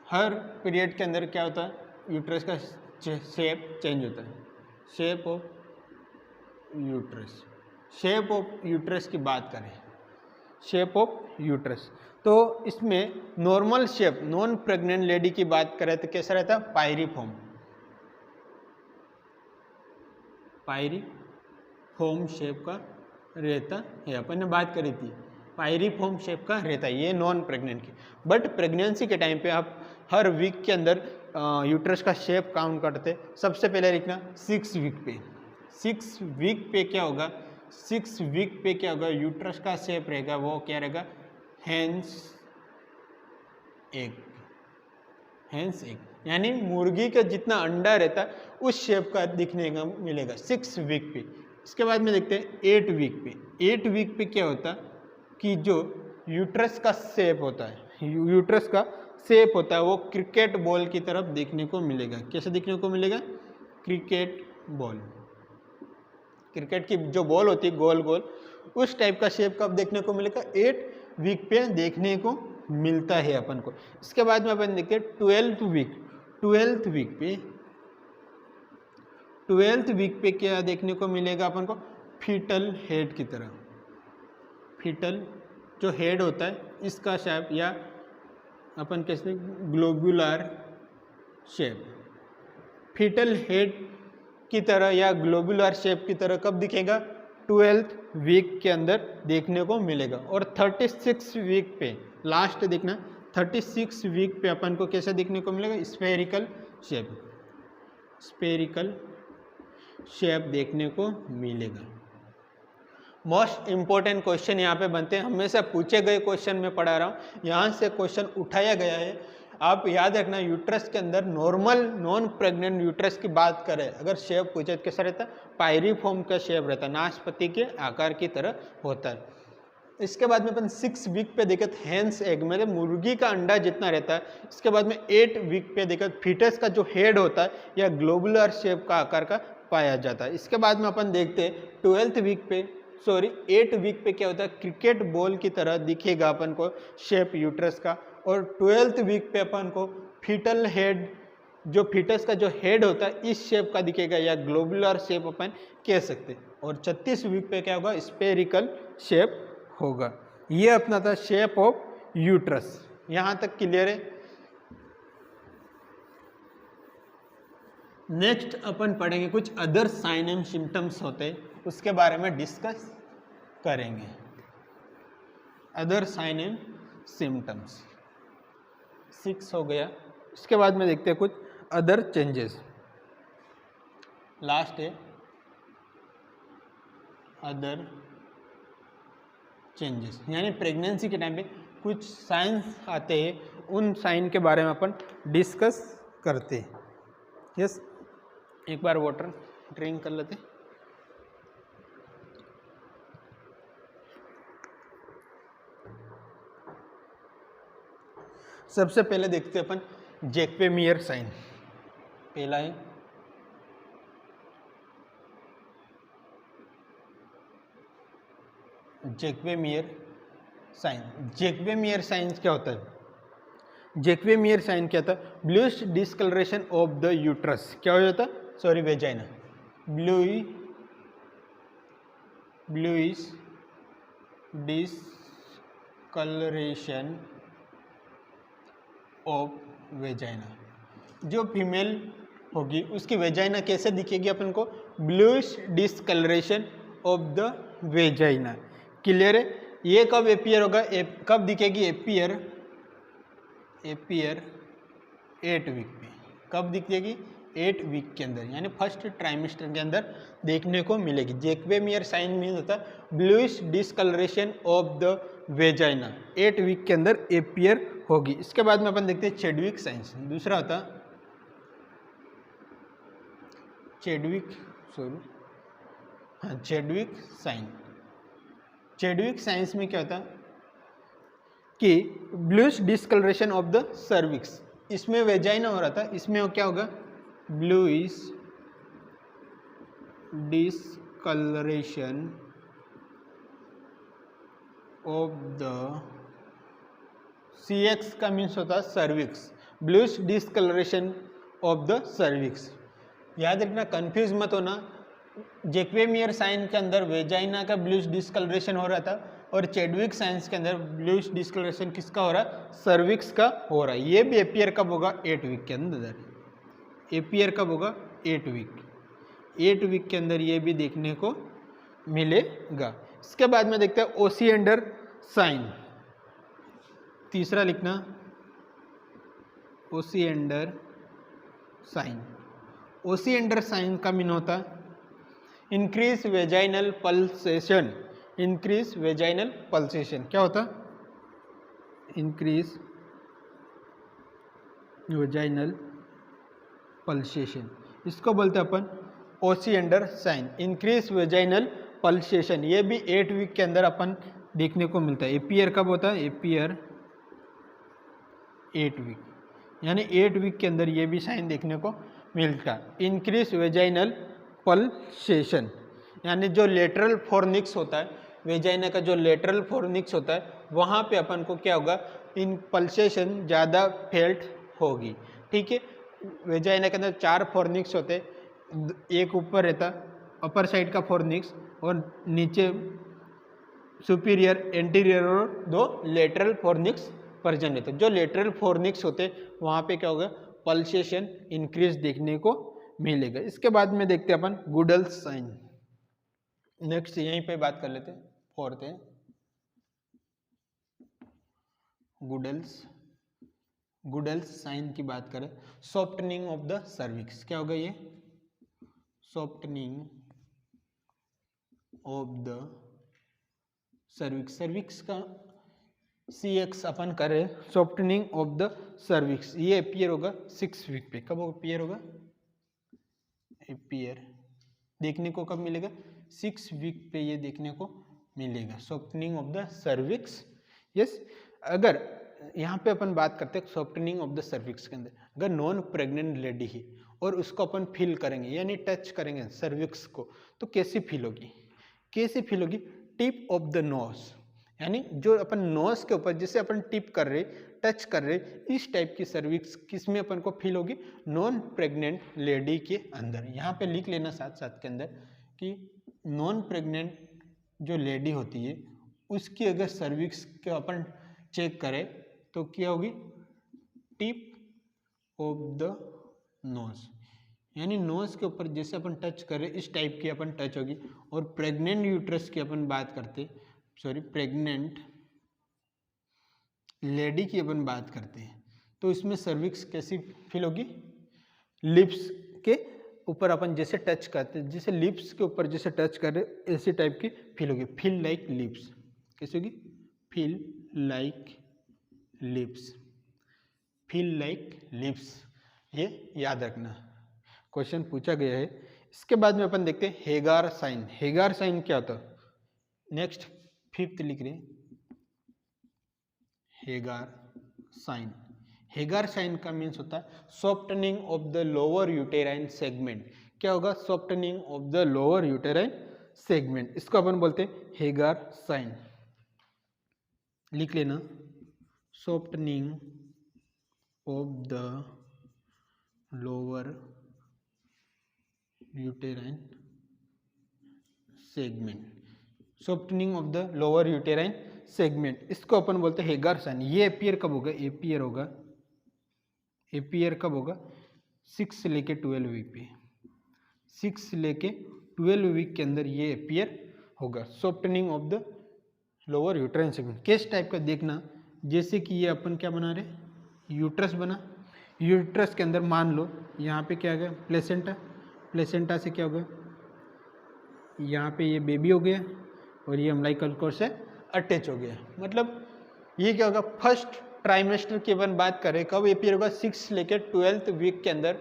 हर पीरियड के अंदर क्या होता है? यूट्रस का शेप चेंज होता है। Shape of uterus, shape of uterus की बात करें, शेप ऑफ यूट्रस, तो इसमें normal shape, non pregnant lady की बात करें तो कैसा रहता है? पायरीफॉर्म। पायरीफॉर्म शेप का रहता है। अपन ने बात करी थी पायरीफॉर्म शेप का रहता है, ये नॉन प्रेग्नेंट की। बट प्रेगनेंसी के टाइम पे आप हर वीक के अंदर यूट्रस का शेप काउंट करते। सबसे पहले लिखना 6 वीक पे, 6 वीक पे क्या होगा, 6 वीक पे क्या होगा, यूट्रस का शेप रहेगा वो क्या रहेगा, हेंस एग, हेंस एग, यानी मुर्गी का जितना अंडा रहता है उस शेप का दिखने का मिलेगा 6 वीक पे। इसके बाद में देखते हैं 8 वीक पे। 8 वीक पे क्या होता कि जो यूट्रस का शेप होता है, यूट्रस का शेप होता है वो क्रिकेट बॉल की तरफ देखने को मिलेगा। कैसे देखने को मिलेगा, क्रिकेट बॉल, क्रिकेट की जो बॉल होती है गोल गोल, उस टाइप का शेप कब देखने को मिलेगा, 8 वीक पे देखने को मिलता है अपन को। इसके बाद में अपन देखते हैं 12th वीक। 12th वीक पे, 12th वीक पे क्या देखने को मिलेगा अपन को, फीटल हेड की तरह, फीटल जो हेड होता है इसका शेप, या अपन कैसे ग्लोबुलर शेप, फीटल हेड की तरह या ग्लोबुलर शेप की तरह कब दिखेगा, 12th वीक के अंदर देखने को मिलेगा। और 36 वीक पे, लास्ट देखना, 36 वीक पे अपन को कैसा देखने को मिलेगा, स्फेरिकल शेप, स्फेरिकल शेप देखने को मिलेगा। मोस्ट इंपॉर्टेंट क्वेश्चन यहाँ पे बनते हैं, हमेशा पूछे गए क्वेश्चन में पढ़ा रहा हूँ, यहाँ से क्वेश्चन उठाया गया है। आप याद रखना, यूट्रस के अंदर नॉर्मल नॉन प्रेग्नेंट यूट्रस की बात करें अगर शेप पूछे तो कैसा रहता है, पायरीफॉर्म का शेप रहता है, नाशपाती के आकार की तरह होता है। इसके बाद में अपन 6 वीक पे देखे हेंस एग, मतलब मुर्गी का अंडा जितना रहता है। इसके बाद में 8 वीक पे देखा फीटस का जो हेड होता है या ग्लोबुलर शेप का आकार का पाया जाता है। इसके बाद में अपन देखते हैं 12th वीक पे, सॉरी 8 वीक पे क्या होता है, क्रिकेट बॉल की तरह दिखेगा अपन को शेप यूट्रस का। और 12th वीक पे अपन को फीटल हेड, जो फीटस का जो हेड होता है इस शेप का दिखेगा या ग्लोबुलर शेप अपन कह सकते हैं। और 36 वीक पे क्या होगा, स्फेरिकल शेप होगा। ये अपना था शेप ऑफ यूट्रस। यहाँ तक क्लियर है। नेक्स्ट अपन पढ़ेंगे कुछ अदर साइन एंड सिम्टम्स होते हैं, उसके बारे में डिस्कस करेंगे। अदर साइन एंड सिम्टम्स 6 हो गया। इसके बाद में देखते हैं कुछ अदर चेंजेस, लास्ट है अदर चेंजेस, यानी प्रेगनेंसी के टाइम पे कुछ साइंस आते हैं, उन साइन के बारे में अपन डिस्कस करते हैं। यस, एक बार वाटर ड्रिंक कर लेते। सबसे पहले देखते हैं अपन जैक्वेमियर साइन। पहला है जैक्वेमियर साइन। जैक्वेमियर साइन क्या होता है, जैक्वेमियर साइन क्या था, bluish discoloration of the uterus, क्या हो जाता, sorry vagina, bluish discoloration of vagina. जो फीमेल होगी उसकी वेजाइना कैसे दिखेगी अपन को, bluish discoloration of the vagina. Clear है। ये कब एपियर होगा, कब दिखेगी, एपियर 8 वीक पे। कब दिखेगी, 8 वीक के अंदर, यानी फर्स्ट ट्राइमेस्टर के अंदर देखने को मिलेगी। जैक्वेमियर साइन मीन होता है bluish discoloration of the vagina, 8 week के अंदर एपियर होगी। इसके बाद में अपन देखते हैं चेडविक साइंस। दूसरा होता चेडविक साइन। चेडविक साइंस में क्या होता है कि bluish discoloration of the cervix, इसमें वेजाइना हो रहा था, इसमें क्या होगा, bluish discoloration of the CX का मीन्स होता है cervix, bluish discoloration of the cervix. याद रखना, कंफ्यूज मत होना। जैक्वेमियर साइन के अंदर वेजाइना का ब्लूइश डिस्कलरेशन हो रहा था और चेडविक साइंस के अंदर ब्लूइश डिस्कलरेशन किसका हो रहा है, सर्विक्स का हो रहा है। ये भी एपियर कब होगा, 8 वीक के अंदर। एपियर कब होगा, 8 वीक के अंदर ये भी देखने को मिलेगा। इसके बाद में देखते हैं ओसिएंडर साइन। तीसरा लिखना ओसिएंडर साइन। ओसिएंडर साइन का मीन होता है increase vaginal pulsation, increase vaginal pulsation क्या होता? इंक्रीज वेजाइनल पल्सेशन, इसको बोलते हैं अपन Osiander sign, increase vaginal pulsation. ये भी 8 वीक के अंदर अपन देखने को मिलता है। एपीयर कब होता है? एपीयर 8 वीक, यानी 8 वीक के अंदर ये भी साइन देखने को मिलता है। इंक्रीज वेजाइनल पल्सेशन, यानी जो लेटरल फोर्निक्स होता है, वेजाइना का जो लेटरल फोर्निक्स होता है, वहाँ पे अपन को क्या होगा? इन पल्सेशन ज़्यादा फेल्ट होगी। ठीक है, वेजाइना के अंदर 4 फोर्निक्स होते, एक ऊपर रहता अपर साइड का फोर्निक्स और नीचे सुपीरियर, एंटीरियर और 2 लेटरल फोर्निक्स प्रेजेंट रहते। जो लेटरल फोर्निक्स होते वहाँ पे क्या होगा? पल्सेशन इंक्रीज देखने को मिलेगा। इसके बाद में देखते हैं अपन गुडल्स साइन। नेक्स्ट यहीं पे बात कर लेते हैं, फोर्थ है गुडल्स साइन की बात करें। सॉफ्टनिंग ऑफ द सर्विक्स, क्या होगा ये? Softening of the cervix, cervix का CX अपन करें, सॉफ्टनिंग ऑफ द सर्विक्स, ये अपीयर होगा 6 वीक पे। कब अपीयर होगा? अपीयर देखने को कब मिलेगा? 6 वीक पे ये देखने को मिलेगा, softening of the cervix. Yes, अगर यहाँ पे अपन बात करते हैं सॉफ्टनिंग ऑफ द सर्विक्स के अंदर, अगर नॉन प्रेग्नेंट लेडी है और उसको अपन फील करेंगे यानी टच करेंगे सर्विक्स को, तो कैसी फील होगी? कैसी फील होगी? टिप ऑफ द नोज, यानी जो अपन नोज के ऊपर जिसे अपन टिप कर रहे, टच कर रहे, इस टाइप की सर्विक्स किसमें अपन को फील होगी? नॉन प्रेग्नेंट लेडी के अंदर। यहाँ पे लिख लेना साथ साथ के अंदर कि नॉन प्रेग्नेंट जो लेडी होती है उसकी अगर सर्विक्स के अपन चेक करें तो क्या होगी? टिप ऑफ द नोज, यानी नोज के ऊपर जैसे अपन टच करें इस टाइप की अपन टच होगी। और प्रेग्नेंट यूट्रस की अपन बात करते, प्रेग्नेंट लेडी की अपन बात करते हैं तो इसमें सर्विक्स कैसी फील होगी? लिप्स के ऊपर अपन जैसे टच करते हैं, जैसे लिप्स के ऊपर जैसे टच कर रहे ऐसी टाइप की फील होगी। फील लाइक लिप्स, कैसी होगी? Feel like lips, feel like lips, ये याद रखना, क्वेश्चन पूछा गया है। इसके बाद में अपन देखते हैं हेगार साइन। हेगार साइन क्या होता है? नेक्स्ट 5th लिख रहे, हेगार साइन। हेगार साइन का मीन्स होता है softening of the lower uterine segment. क्या होगा? Softening of the lower uterine segment, इसको अपन बोलते हैं हेगार साइन। लिख लेना, softening of the lower uterine segment, softening of the lower uterine segment, इसको अपन बोलते हैं हेगार साइन। ये अपीयर कब होगा? अपीयर होगा, अपीयर कब होगा? 6 से लेके 12 वीक पे, 6 से लेके 12 वीक के अंदर ये अपीयर होगा, softening of the lower uterine segment. किस टाइप का? देखना, जैसे कि ये अपन क्या बना रहे, यूट्रस बना, यूट्रस के अंदर मान लो यहाँ पे क्या गया? प्लेसेंटा, प्लेसेंटा से क्या होगा? यहाँ पे ये बेबी हो गया और ये अम्लाइकल कोर्ड से अटैच हो गया। मतलब ये क्या होगा? फर्स्ट ट्राइमेस्टर की अपन बात करें कब अपीयर होगा? 6 से लेकर 12th वीक के अंदर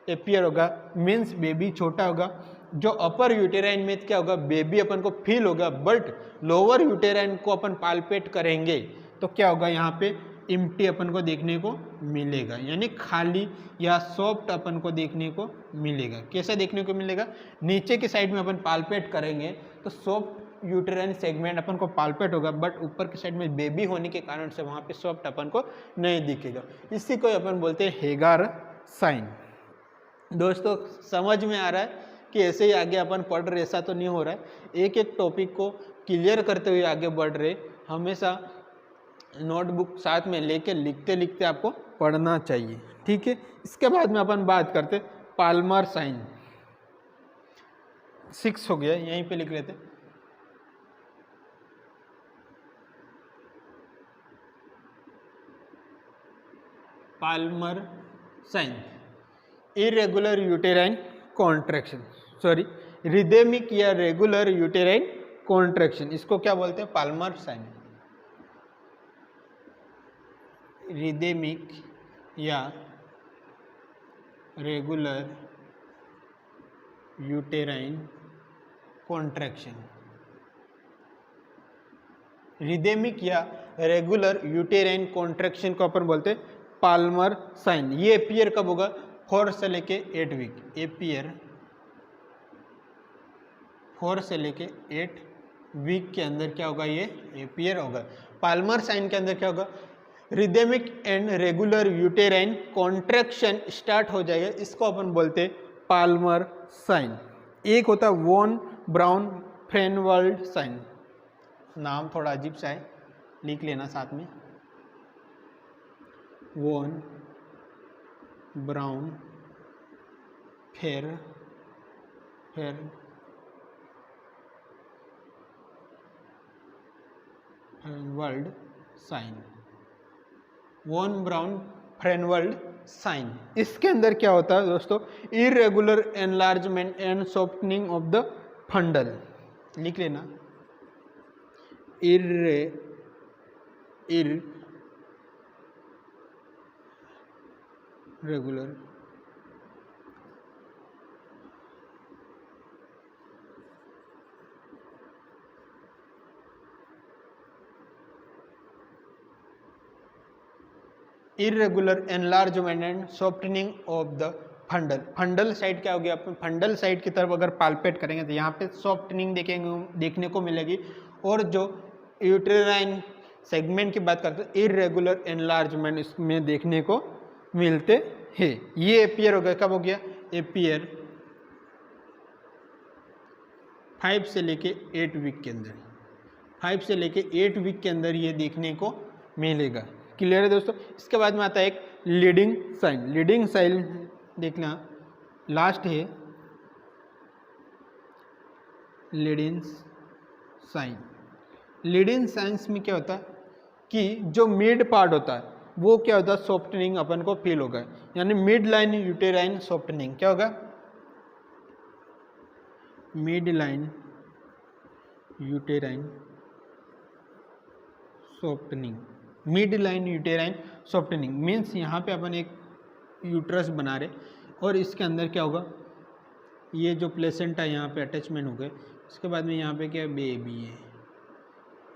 अपीयर होगा, मीन्स बेबी छोटा होगा। जो अपर यूटेराइन में क्या होगा? बेबी अपन को फील होगा, बट लोअर यूटेराइन को अपन पाल्पेट करेंगे तो क्या होगा? यहाँ पे इम्प्टी अपन को देखने को मिलेगा, यानी खाली या सॉफ्ट अपन को देखने को मिलेगा। कैसा देखने को मिलेगा? नीचे की साइड में अपन पाल्पेट करेंगे तो सॉफ्ट यूटेराइन सेगमेंट अपन को पाल्पेट होगा, बट ऊपर की साइड में बेबी होने के कारण से वहाँ पे सॉफ्ट अपन को नहीं दिखेगा। इसी को अपन बोलते हैं हेगार साइन। दोस्तों समझ में आ रहा है कि ऐसे ही आगे अपन पढ़ रहे, ऐसा तो नहीं हो रहा है। एक एक टॉपिक को क्लियर करते हुए आगे बढ़ रहे, हमेशा नोटबुक साथ में लेके लिखते लिखते आपको पढ़ना चाहिए, ठीक है। इसके बाद में अपन बात करते पाल्मर साइन। 6 हो गया, यहीं पे लिख लेते। Palmer sign, irregular uterine contraction, rhythmic या रेगुलर यूटेराइन कॉन्ट्रैक्शन, इसको क्या बोलते हैं? Palmer sign. रिदेमिक या रेगुलर यूटेराइन कॉन्ट्रैक्शन, रिदेमिक या रेगुलर यूटेराइन कॉन्ट्रैक्शन को अपन बोलते हैं पाल्मर साइन। ये अपीयर कब होगा? 4 से लेके 8 वीक। अपीयर 4 से लेके 8 वीक के अंदर क्या होगा? ये अपीयर होगा। पाल्मर साइन के अंदर क्या होगा? Rhythmic and regular uterine contraction start हो जाएगा, इसको अपन बोलते हैं पाल्मर साइन। एक होता है वॉन ब्राउन फ्रेनवर्ल्ड साइन, नाम थोड़ा अजीब सा है, लिख लेना साथ में। Von Braun Fernwald sign, von Braun Fernwald sign. इसके अंदर क्या होता है दोस्तों? Irregular enlargement and softening of the fundal, लिख लेना। Irregular irregular enlargement and softening of the fundal. Fundal side क्या होगी? आप फंडल साइड की तरफ अगर पाल्पेट करेंगे तो यहाँ पे सॉफ्टनिंग देखने को मिलेगी। और जो यूटेराइन सेगमेंट की बात करते हैं, इरेगुलर एनलार्जमेंट इसमें देखने को मिलते हैं। ये अपीयर हो गया, कब हो गया? अपीयर 5 से लेके 8 वीक के अंदर, 5 से लेके 8 वीक के अंदर ये देखने को मिलेगा। क्लियर है दोस्तों? इसके बाद में आता है एक लीडिंग साइन। लीडिंग साइन देखना, लास्ट है लीडिंग साइन। लीडिंग साइंस में क्या होता है कि जो मिड पार्ट होता है वो क्या होता है? सॉफ्टनिंग अपन को फील होगा, यानी मिड लाइन यूटेराइन सॉफ्टनिंग। क्या होगा? Mid line uterine softening. Mid line uterine softening means यहाँ पे अपन एक यूट्रस बना रहे और इसके अंदर क्या होगा? ये जो प्लेसेंटा यहाँ पे अटैचमेंट हो गए, इसके बाद में यहाँ पे क्या है? बेबी है,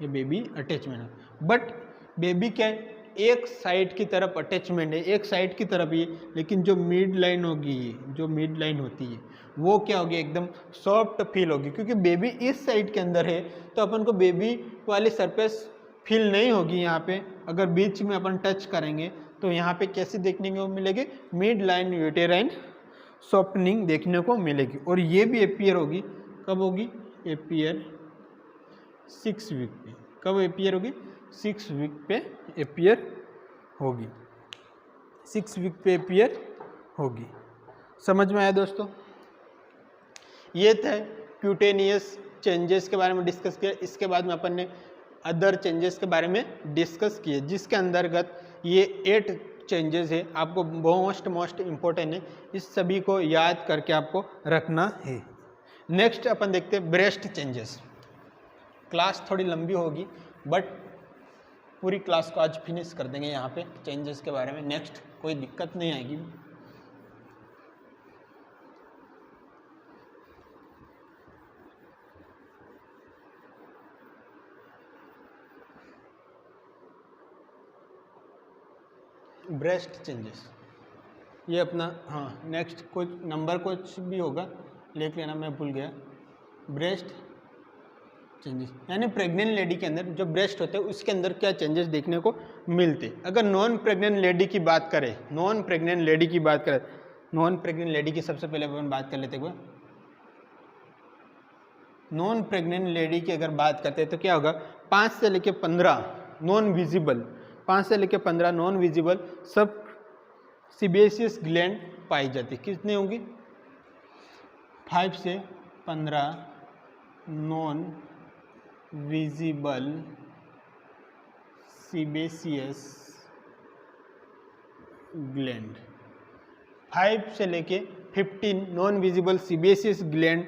ये बेबी अटैचमेंट है। बट बेबी क्या है? एक साइड की तरफ अटैचमेंट है, एक साइड की तरफ ये, लेकिन जो मिड लाइन होगी, जो मिड लाइन होती है वो क्या होगी? एकदम सॉफ्ट फील होगी, क्योंकि बेबी इस साइड के अंदर है तो अपन को बेबी वाली सरफेस फील नहीं होगी। यहाँ पे अगर बीच में अपन टच करेंगे तो यहाँ पे कैसी देखने को मिलेगी? मिड लाइन यूटेराइन सॉफ्टनिंग देखने को मिलेगी। और ये भी अपीयर होगी, कब होगी? अपीयर 6 वीक पे। कब अपीयर होगी? 6 वीक पे अपीयर होगी, 6 वीक पे अपीयर होगी। समझ में आया दोस्तों? ये था क्यूटेनियस चेंजेस के बारे में डिस्कस किया। इसके बाद में अपन ने अदर चेंजेस के बारे में डिस्कस किए, जिसके अंतर्गत ये 8 चेंजेस है, आपको मोस्ट इम्पोर्टेंट है, इस सभी को याद करके आपको रखना है। नेक्स्ट अपन देखते हैं ब्रेस्ट चेंजेस। क्लास थोड़ी लंबी होगी बट पूरी क्लास को आज फिनिश कर देंगे यहाँ पे चेंजेस के बारे में। नेक्स्ट कोई दिक्कत नहीं आएगी। ब्रेस्ट चेंजेस ये अपना, हाँ नेक्स्ट कुछ नंबर कुछ भी होगा लिख लेना, मैं भूल गया। ब्रेस्ट चेंजेस यानी प्रेग्नेंट लेडी के अंदर जो ब्रेस्ट होते हैं उसके अंदर क्या चेंजेस देखने को मिलते। अगर नॉन प्रेग्नेंट लेडी की बात करें, नॉन प्रेग्नेंट लेडी की बात करें, नॉन प्रेग्नेंट लेडी की सबसे पहले अपन बात कर लेते हैं। नॉन प्रेग्नेंट लेडी की अगर बात करते हैं तो क्या होगा? 5 से लेकर 15 नॉन विजिबल, 5 से लेकर 15 नॉन विजिबल सब सीबेसियस ग्लैंड पाई जाती। कितनी होंगी? 5 से 15 नॉन विजिबल सीबेसियस ग्लैंड, 5 से लेके 15 नॉन विजिबल सीबेसियस ग्लैंड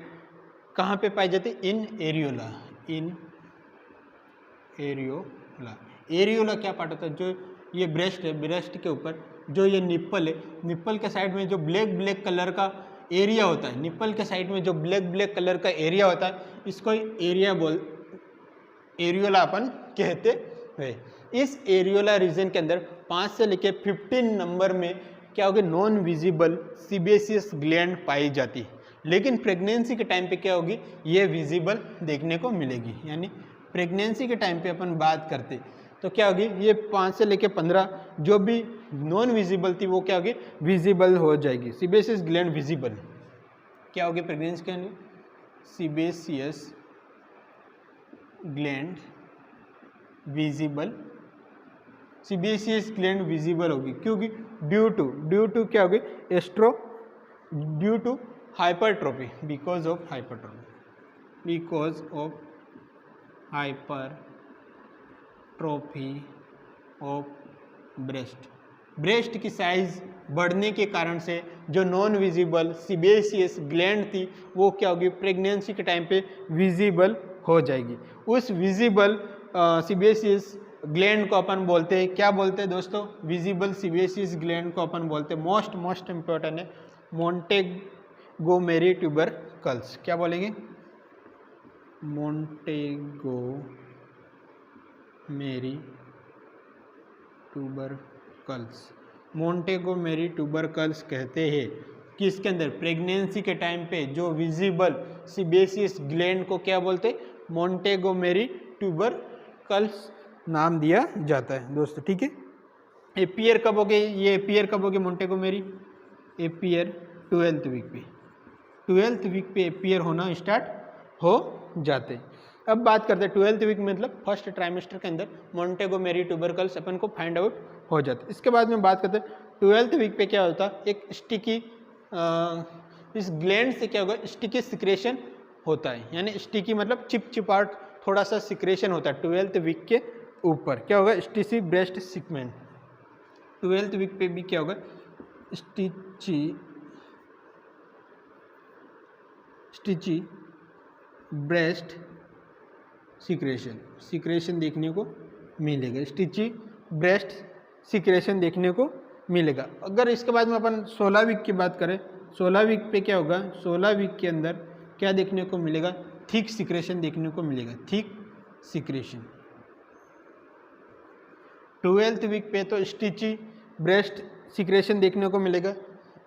कहाँ पे पाई जाती है? इन एरियोला। इन एरियोला। एरियोला क्या पार्ट होता है? जो ये ब्रेस्ट है, ब्रेस्ट के ऊपर जो ये निप्पल है, निप्पल के साइड में जो ब्लैक ब्लैक कलर का एरिया होता है, निप्पल के साइड में जो ब्लैक ब्लैक कलर का एरिया होता है, इसको एरियोला अपन कहते हैं। इस एरियोला रीजन के अंदर 5 से लेके 15 नंबर में क्या होगी? नॉन विजिबल सीबेसियस ग्लैंड पाई जाती है, लेकिन प्रेगनेंसी के टाइम पे क्या होगी? ये विजिबल देखने को मिलेगी। यानी प्रेगनेंसी के टाइम पे अपन बात करते तो क्या होगी? ये 5 से लेके 15 जो भी नॉन विजिबल थी वो क्या होगी? विजिबल हो जाएगी। सीबेसियस ग्लैंड विजिबल क्या होगी प्रेगनेंसी के अंदर? Sebaceous gland visible, sebaceous gland visible होगी क्योंकि ड्यू टू क्या होगी? Due to hypertrophy, because of hypertrophy of breast की साइज बढ़ने के कारण से जो नॉन विजिबल सीबेसियस ग्लैंड थी वो क्या होगी? प्रेगनेंसी के टाइम पे विजिबल हो जाएगी। उस विजिबल सीबेसियस ग्लैंड को अपन बोलते हैं, क्या बोलते हैं दोस्तों? विजिबल सीबेसियस ग्लैंड को अपन बोलते हैं, मोस्ट इंपॉर्टेंट है, मोंटेगोमेरी ट्यूबरकल्स। क्या बोलेंगे? मोंटेगोमेरी ट्यूबरकल्स कहते हैं कि इसके अंदर प्रेगनेंसी के टाइम पे जो विजिबल सीबेसियस ग्लैंड को क्या बोलते हैं? मोंटेगोमेरी ट्यूबरकल्स नाम दिया जाता है दोस्तों। ठीक है, एपियर कब हो गए? ये एपियर कब हो गए मोंटेगोमेरी? एपियर 12th वीक पे, 12th वीक पे एपियर होना स्टार्ट हो जाते हैं। अब बात करते हैं 12th वीक मतलब फर्स्ट ट्राइमेस्टर के अंदर मोंटेगोमेरी ट्यूबरकल्स अपन को फाइंड आउट हो जाते। इसके बाद में बात करते हैं 12th वीक पे क्या होता है? एक स्टिकी इस ग्लैंड से क्या होगा? स्टिकी सिक्रेशन होता है, यानी स्टिकी मतलब चिपचिपाहट, थोड़ा सा सिक्रेशन होता है 12th वीक के ऊपर। क्या होगा? स्टिची ब्रेस्ट सिगमेंट। 12th वीक पे भी क्या होगा? स्टिची ब्रेस्ट सिक्रेशन देखने को मिलेगा। स्टिची ब्रेस्ट सिक्रेशन देखने को मिलेगा। अगर इसके बाद में अपन 16 वीक की बात करें, 16 वीक पे क्या होगा? 16 वीक के अंदर क्या देखने को मिलेगा? थिक सिक्रेशन देखने को मिलेगा, थिक सिक्रेशन। 12th वीक पे तो स्टिची ब्रेस्ट सिक्रेशन देखने को मिलेगा।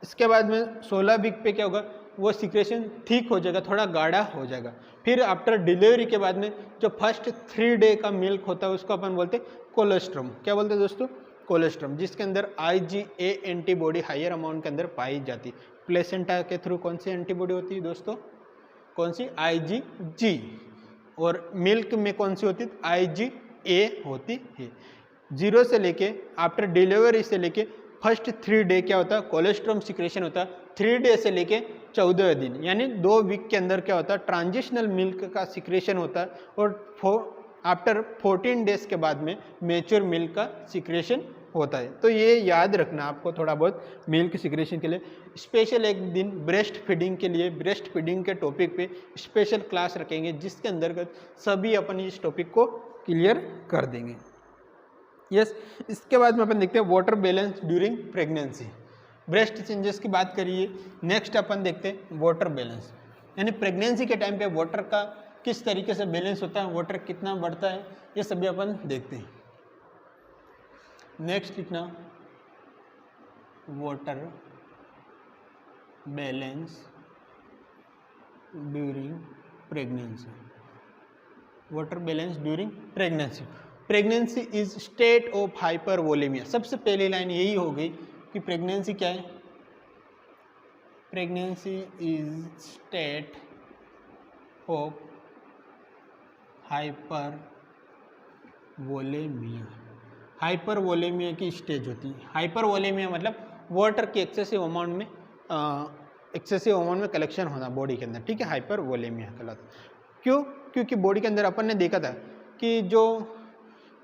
इसके बाद में 16 वीक पे क्या होगा? वो सिक्रेशन थिक हो जाएगा, थोड़ा गाढ़ा हो जाएगा। फिर आफ्टर डिलीवरी के बाद में जो फर्स्ट 3 डे का मिल्क होता है उसको अपन बोलते हैं कोलेस्ट्रम। क्या बोलते हैं दोस्तों? कोलेस्ट्रम, जिसके अंदर IgA एंटीबॉडी हायर अमाउंट के अंदर पाई जाती है। प्लेसेंटा के थ्रू कौन सी एंटीबॉडी होती है दोस्तों? कौन सी? IgG। और मिल्क में कौन सी होती है? IgA होती है। 0 से लेके आफ्टर डिलीवरी से लेके फर्स्ट 3 डे क्या होता है? कोलेस्ट्रम सिक्रेशन होता है। 3 डे से लेके 14 दिन यानी 2 वीक के अंदर क्या होता है? ट्रांजिशनल मिल्क का सिक्रेशन होता है। और आफ्टर 14 डेज के बाद में मेच्योर मिल्क का सिक्रेशन होता है। तो ये याद रखना आपको थोड़ा बहुत मिल्क सिक्रेशन के लिए। स्पेशल एक दिन ब्रेस्ट फीडिंग के लिए, ब्रेस्ट फीडिंग के टॉपिक पे स्पेशल क्लास रखेंगे जिसके अंतर्गत सभी अपन इस टॉपिक को क्लियर कर देंगे। यस, इसके बाद में अपन देखते हैं water balance during pregnancy. Breast changes की बात करिए, नेक्स्ट अपन देखते हैं वाटर बैलेंस, यानी प्रेगनेंसी के टाइम पे वाटर का किस तरीके से बैलेंस होता है, वाटर कितना बढ़ता है, ये सभी अपन देखते हैं। नेक्स्ट लिखना water balance during pregnancy. Water balance during pregnancy. Pregnancy is state of hypervolaemia. सबसे पहली लाइन यही हो गई कि प्रेगनेंसी क्या है? Pregnancy is state of hypervolaemia. Hypervolaemia की स्टेज होती है। हाइपरवोलेमिया मतलब वाटर के एक्सेसिव अमाउंट में कलेक्शन होना बॉडी के अंदर, ठीक है, हाइपरवोलेमिया कहलाता है। क्यों? क्योंकि बॉडी के अंदर अपन ने देखा था कि जो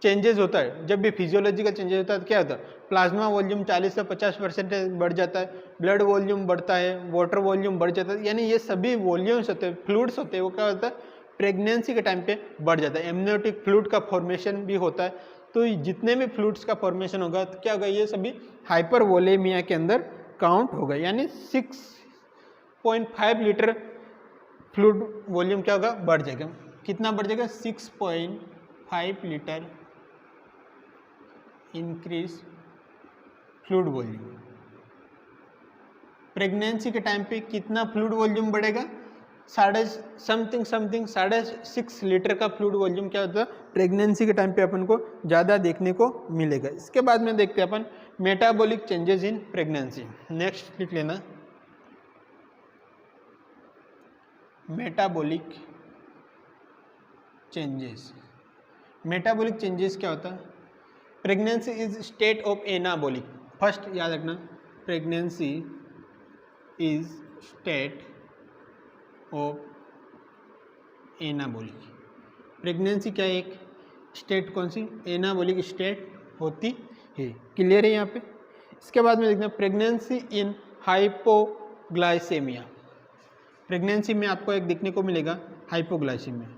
चेंजेस होता है, जब भी फिजियोलॉजिकल चेंजेस होता है तो क्या होता है, प्लाज्मा वॉल्यूम 40 से 50% बढ़ जाता है, ब्लड वॉल्यूम बढ़ता है, वाटर वॉल्यूम बढ़ जाता है, यानी ये सभी वॉल्यूम्स होते हैं, फ्लूइड्स होते हैं, वो क्या होता है प्रेगनेंसी के टाइम पे बढ़ जाता है। एमनियोटिक फ्लूइड का फॉर्मेशन भी होता है, तो जितने भी फ्लूइड्स का फॉर्मेशन होगा तो क्या होगा, ये सभी हाइपरवोलेमिया के अंदर काउंट होगा, यानी 6.5 लीटर फ्लूइड वॉल्यूम क्या होगा, बढ़ जाएगा। कितना बढ़ जाएगा, 6.5 litre increase fluid volume. Pregnancy के टाइम पे कितना फ्लूइड वॉल्यूम बढ़ेगा, 6.5 लीटर का फ्लूइड वॉल्यूम क्या होता है प्रेगनेंसी के टाइम पे अपन को ज़्यादा देखने को मिलेगा। इसके बाद में देखते हैं अपन metabolic changes in pregnancy. Next लिख लेना, मेटाबॉलिक चेंजेस। मेटाबॉलिक चेंजेस क्या होता है, pregnancy is state of anabolic. First याद रखना, pregnancy is state of anabolic. Pregnancy क्या है, एक स्टेट, कौन सी, एनाबॉलिक स्टेट होती है। क्लियर है यहाँ पे। इसके बाद में देखना प्रेगनेंसी इन हाइपोग्लाइसेमिया। प्रेगनेंसी में आपको एक देखने को मिलेगा हाइपोग्लाइसीमिया।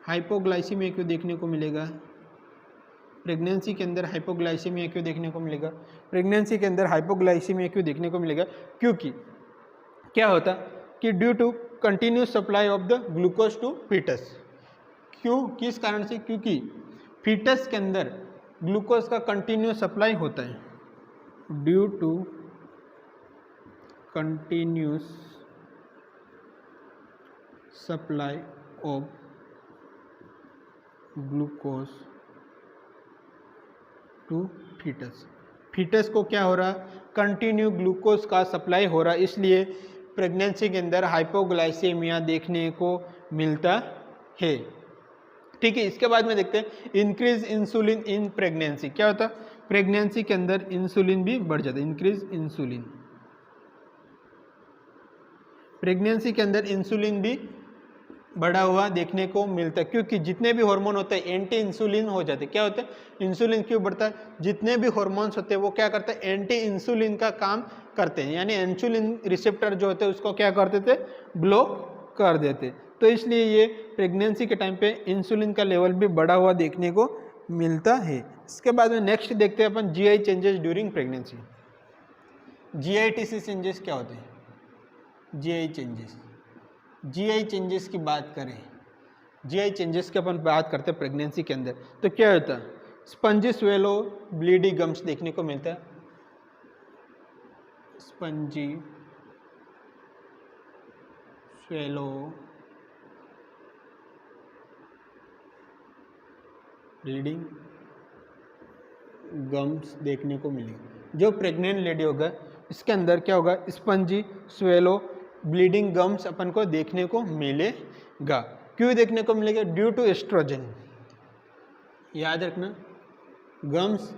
हाइपोग्लाइसीमिया क्यों देखने को मिलेगा, प्रेगनेंसी के अंदर हाइपोग्लाइसीमिया क्यों देखने को मिलेगा, प्रेगनेंसी के अंदर हाइपोग्लाइसीमिया क्यों देखने को मिलेगा, क्योंकि क्या होता कि due to continuous supply of the glucose to foetus. क्यों, किस कारण से, क्योंकि फीटस के अंदर ग्लूकोज का कंटिन्यूस सप्लाई होता है, due to continuous supply of glucose to foetus. Foetus को क्या हो रहा, कंटिन्यू ग्लूकोज का सप्लाई हो रहा, इसलिए प्रेगनेंसी के अंदर हाइपोग्लाइसेमिया देखने को मिलता है। ठीक है, इसके बाद में देखते हैं इंक्रीज इंसुलिन इन प्रेगनेंसी। क्या होता है, प्रेगनेंसी के अंदर इंसुलिन भी बढ़ जाता है, इंक्रीज इंसुलिन। प्रेगनेंसी के अंदर इंसुलिन भी बढ़ा हुआ देखने को मिलता है, क्योंकि जितने भी हार्मोन होते हैं एंटी इंसुलिन हो जाते हैं। क्या होता है, इंसुलिन क्यों बढ़ता है, जितने भी हार्मोन्स होते हैं वो क्या करते हैं, एंटी इंसुलिन का काम करते हैं, यानी इंसुलिन रिसेप्टर जो होते हैं उसको क्या करते थे, ब्लॉक कर देते। तो इसलिए ये प्रेगनेंसी के टाइम पे इंसुलिन का लेवल भी बढ़ा हुआ देखने को मिलता है। इसके बाद में नेक्स्ट देखते हैं अपन GI changes during pregnancy. GITC changes क्या होते हैं, जीआई चेंजेस, जीआई चेंजेस की बात करें, जीआई चेंजेस की अपन बात करते हैं प्रेगनेंसी के अंदर, तो क्या होता है, स्पंजी स्वेलो ब्लीडी गम्स देखने को मिलता है, स्पंजी स्वेलो ब्लीडिंग गम्स देखने को मिलेगी। जो प्रेग्नेंट लेडी होगा इसके अंदर क्या होगा, स्पंजी स्वेलो ब्लीडिंग गम्स अपन को देखने को मिलेगा। क्यों देखने को मिलेगा, ड्यू टू एस्ट्रोजन। याद रखना, गम्स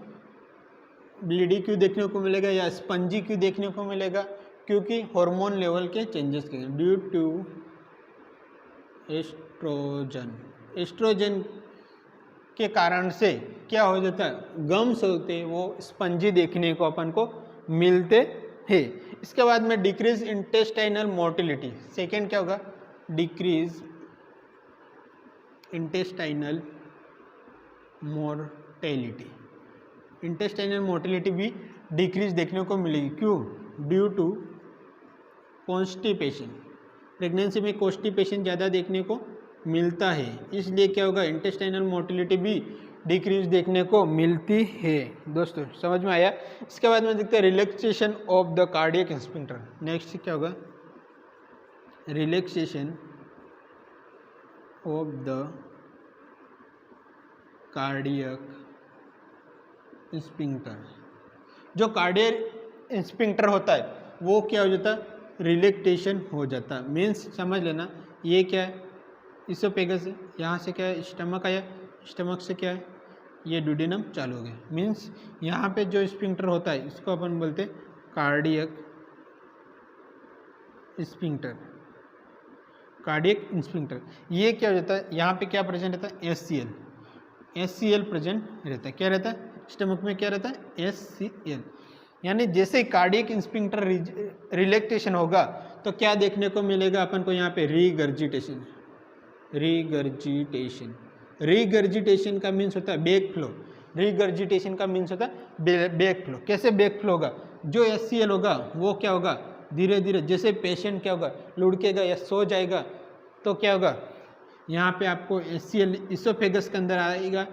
ब्लीडिंग क्यों देखने को मिलेगा या स्पंजी क्यों देखने को मिलेगा, क्योंकि हार्मोन लेवल के चेंजेस के ड्यू टू एस्ट्रोजन। एस्ट्रोजन के कारण से क्या हो जाता है, गम्स होते हैं वो स्पंजी देखने को अपन को मिलते हैं। इसके बाद में डिक्रीज इंटेस्टाइनल मोटिलिटी। सेकेंड क्या होगा, decrease intestinal mortality. Intestinal motility भी डिक्रीज देखने को मिलेगी। क्यों, ड्यू टू कॉन्स्टिपेशन। प्रेगनेंसी में कॉन्स्टिपेशन ज़्यादा देखने को मिलता है, इसलिए क्या होगा, इंटेस्टाइनल मोटिलिटी भी डिक्रीज देखने को मिलती है। दोस्तों समझ में आया। इसके बाद में देखते हैं relaxation of the cardiac sphincter. Next क्या होगा, relaxation of the cardiac sphincter. जो कार्डियक स्फिंक्टर होता है वो क्या हो जाता है, रिलैक्सेशन हो जाता है। मीन्स समझ लेना, ये क्या है, इसोफेगस है, यहाँ से क्या है, स्टमक आया, स्टमक से क्या है, ये ड्यूडेनम चालू हो गया। मीन्स यहाँ पे जो स्फिंक्टर होता है इसको अपन बोलते हैं कार्डियक स्फिंक्टर। कार्डियक इंस्पिक्टर। ये क्या हो जाता है, यहाँ पे क्या प्रेजेंट रहता है, SCL प्रेजेंट रहता है। क्या रहता है स्टमक में, क्या रहता है, SCL। यानी जैसे कार्डियक इंस्पिक्टर रिलैक्सेशन होगा तो क्या देखने को मिलेगा अपन को यहाँ पे, रीगर्जिटेशन। रीगर्जिटेशन का मीन्स होता है बैक फ्लो। रीगर्जिटेशन का मीन्स होता है बैक फ्लो। कैसे बैक फ्लो होगा, जो SCL होगा वो क्या होगा, धीरे धीरे जैसे पेशेंट क्या होगा, लुढ़केगा या सो जाएगा तो क्या होगा, यहाँ पे आपको SCL इसोफेगस के अंदर आएगा।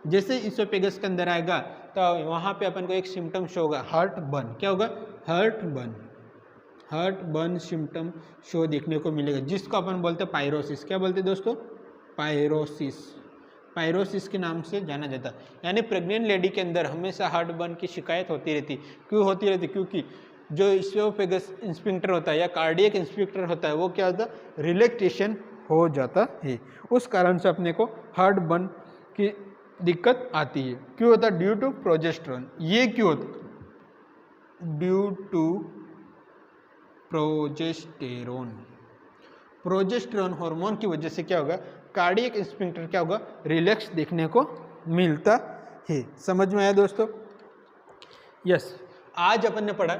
जैसे इसोफेगस के अंदर आएगा तो वहाँ पे अपन को एक सिम्टम शो होगा, हार्ट बर्न। क्या होगा, हार्ट बर्न सिम्टम शो देखने को मिलेगा, जिसको अपन बोलते हैं पायरोसिस। क्या बोलते हैं दोस्तों, पायरोसिस के नाम से जाना जाता है। यानी प्रेग्नेंट लेडी के अंदर हमेशा हार्ट बर्न की शिकायत होती रहती। क्यों होती रहती, क्योंकि जो इसोफेगस इंस्पिक्टर होता है या कार्डियक इंस्पिक्टर होता है वो क्या होता है, रिलैक्सेशन हो जाता है। उस कारण से अपने को हार्ट बर्न की दिक्कत आती है। क्यों होता है, ड्यू टू प्रोजेस्टेरोन। ये क्यों होता है, ड्यू टू प्रोजेस्टेरोन हार्मोन की वजह से क्या होगा, कार्डियक इंस्पिक्टर क्या होगा, रिलैक्स देखने को मिलता है। समझ में आया दोस्तों? यस। आज अपन ने पढ़ा,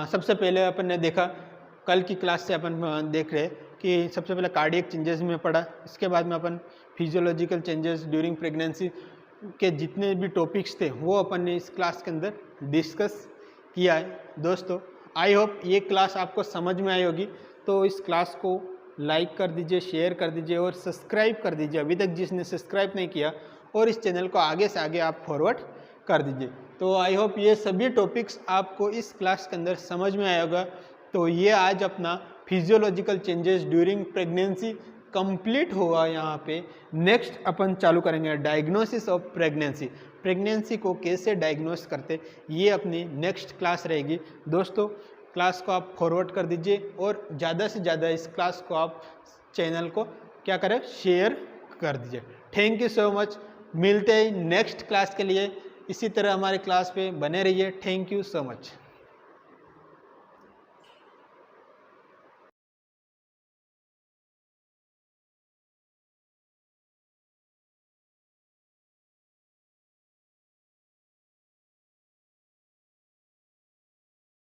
सबसे पहले अपन ने देखा, कल की क्लास से अपन देख रहे कि सबसे पहले कार्डियक चेंजेस में पढ़ा, इसके बाद में अपन फिजियोलॉजिकल चेंजेस ड्यूरिंग प्रेगनेंसी के जितने भी टॉपिक्स थे वो अपन ने इस क्लास के अंदर डिस्कस किया है। दोस्तों आई होप ये क्लास आपको समझ में आई होगी। तो इस क्लास को लाइक कर दीजिए, शेयर कर दीजिए और सब्सक्राइब कर दीजिए अभी तक जिसने सब्सक्राइब नहीं किया, और इस चैनल को आगे से आगे आप फॉरवर्ड कर दीजिए। तो आई होप ये सभी टॉपिक्स आपको इस क्लास के अंदर समझ में आया होगा। तो ये आज अपना physiological changes during pregnancy complete हुआ। यहाँ पे नेक्स्ट अपन चालू करेंगे डायग्नोसिस ऑफ प्रेगनेंसी। प्रेगनेंसी को कैसे डायग्नोस करते, ये अपनी नेक्स्ट क्लास रहेगी। दोस्तों क्लास को आप फॉरवर्ड कर दीजिए और ज़्यादा से ज़्यादा इस क्लास को आप चैनल को क्या करें, शेयर कर दीजिए। Thank you so much. मिलते हैं नेक्स्ट क्लास के लिए। इसी तरह हमारे क्लास पे बने रहिए। Thank you so much.